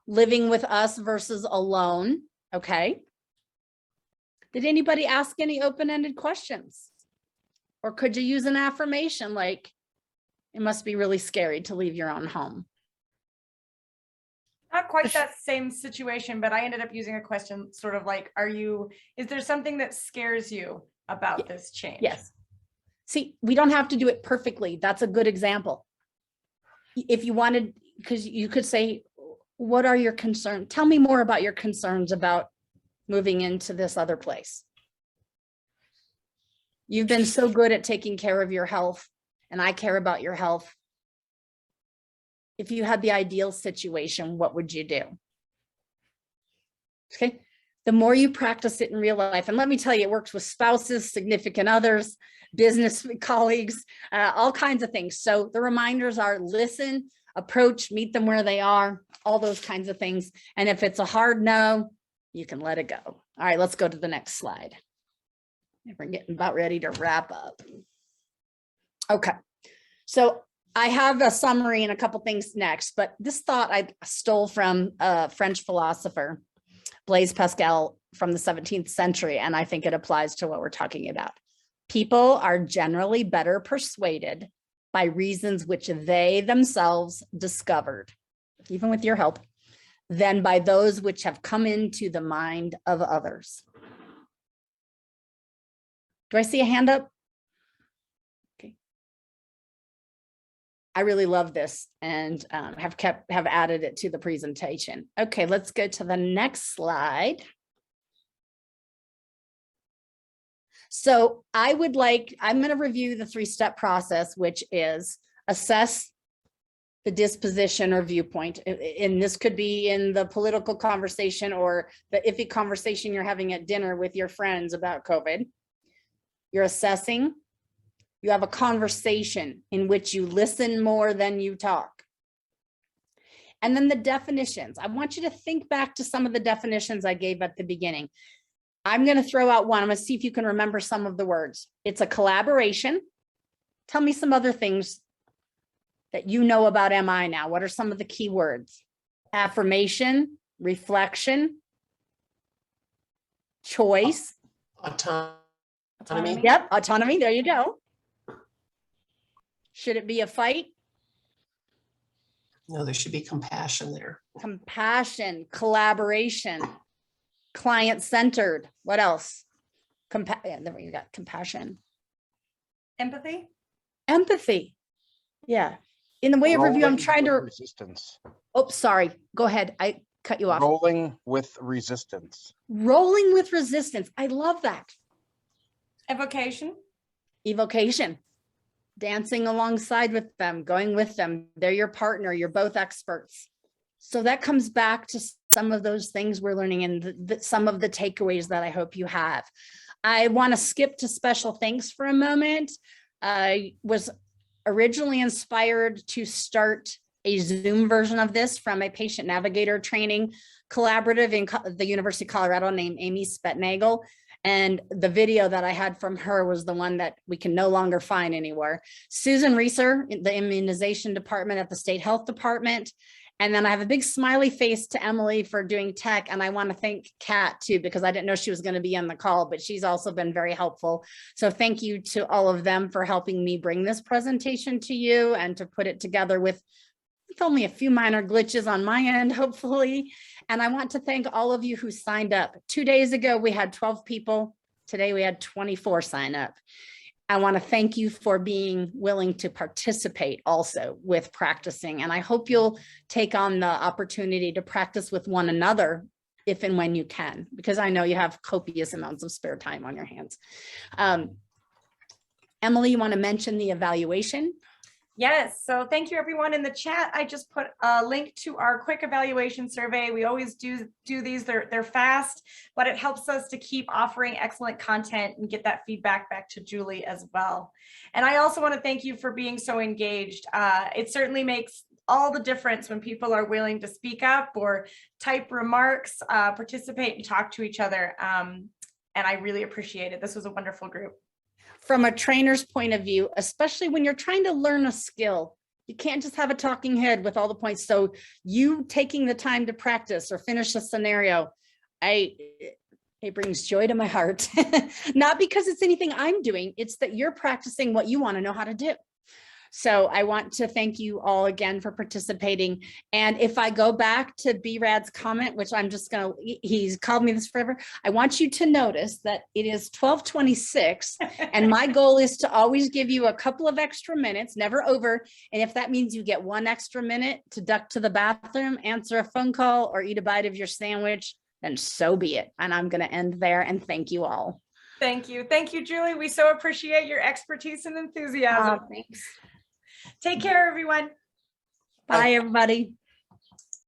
Living with us versus alone. Okay. Did anybody ask any open-ended questions? Or could you use an affirmation like, it must be really scary to leave your own home? Not quite that same situation, but I ended up using a question sort of like, is there something that scares you about this change? Yes. See, we don't have to do it perfectly. That's a good example. If you wanted, because you could say, what are your concerns? Tell me more about your concerns about moving into this other place. You've been so good at taking care of your health, and I care about your health. If you had the ideal situation, what would you do? Okay. The more you practice it in real life, and let me tell you, it works with spouses, significant others, business colleagues, all kinds of things. So the reminders are listen, approach, meet them where they are, all those kinds of things. And if it's a hard no, you can let it go. All right, let's go to the next slide. We're getting about ready to wrap up. Okay, so I have a summary and a couple things next, but this thought I stole from a French philosopher, Blaise Pascal, from the 17th century, and I think it applies to what we're talking about. People are generally better persuaded by reasons which they themselves discovered, even with your help, than by those which have come into the mind of others. Do I see a hand up? Okay. I really love this and have added it to the presentation. Okay, let's go to the next slide. So I'm going to review the 3-step process, which is assess the disposition or viewpoint. And this could be in the political conversation or the iffy conversation you're having at dinner with your friends about COVID. You're assessing. You have a conversation in which you listen more than you talk. And then the definitions. I want you to think back to some of the definitions I gave at the beginning. I'm going to throw out one. I'm going to see if you can remember some of the words. It's a collaboration. Tell me some other things that you know about MI now. What are some of the key words? Affirmation, reflection, choice. Autonomy. Yep, autonomy. There you go. Should it be a fight? No, there should be compassion there. Compassion, collaboration, client-centered. What else? Yeah, there you got compassion. Empathy. Empathy. Yeah. In the way of review, I'm trying to. Resistance. Oh, sorry. Go ahead. I cut you off. Rolling with resistance. Rolling with resistance. I love that. Evocation. Evocation. dancing alongside with them, going with them. They're your partner. You're both experts. So that comes back to some of those things we're learning and some of the takeaways that I hope you have. I want to skip to special thanks for a moment. I was originally inspired to start a Zoom version of this from a patient navigator training collaborative in the University of Colorado named Amy Spetnagel. And the video that I had from her was the one that we can no longer find anywhere. Susan Reeser, the immunization department at the State Health Department. And then I have a big smiley face to Emily for doing tech. And I want to thank Kat too, because I didn't know she was going to be on the call, but she's also been very helpful. So thank you to all of them for helping me bring this presentation to you and to put it together with only a few minor glitches on my end, hopefully. And I want to thank all of you who signed up. 2 days ago, we had 12 people. Today, we had 24 sign up. I want to thank you for being willing to participate also with practicing. And I hope you'll take on the opportunity to practice with one another if and when you can, because I know you have copious amounts of spare time on your hands. Emily, you want to mention the evaluation? Yes, so thank you everyone in the chat. I just put a link to our quick evaluation survey. We always do these, they're fast, but it helps us to keep offering excellent content and get that feedback back to Julie as well. And I also want to thank you for being so engaged. It certainly makes all the difference when people are willing to speak up or type remarks, participate and talk to each other. And I really appreciate it. This was a wonderful group. From a trainer's point of view, especially when you're trying to learn a skill, you can't just have a talking head with all the points. So you taking the time to practice or finish a scenario, it brings joy to my heart. Not because it's anything I'm doing, it's that you're practicing what you want to know how to do. So I want to thank you all again for participating. And if I go back to B-Rad's comment, which I'm just going to, he's called me this forever. I want you to notice that it is 12:26 and my goal is to always give you a couple of extra minutes, never over. And if that means you get 1 extra minute to duck to the bathroom, answer a phone call or eat a bite of your sandwich, then so be it. And I'm going to end there and thank you all. Thank you. Thank you, Julie. We so appreciate your expertise and enthusiasm. Thanks. Take care, everyone. Bye, everybody.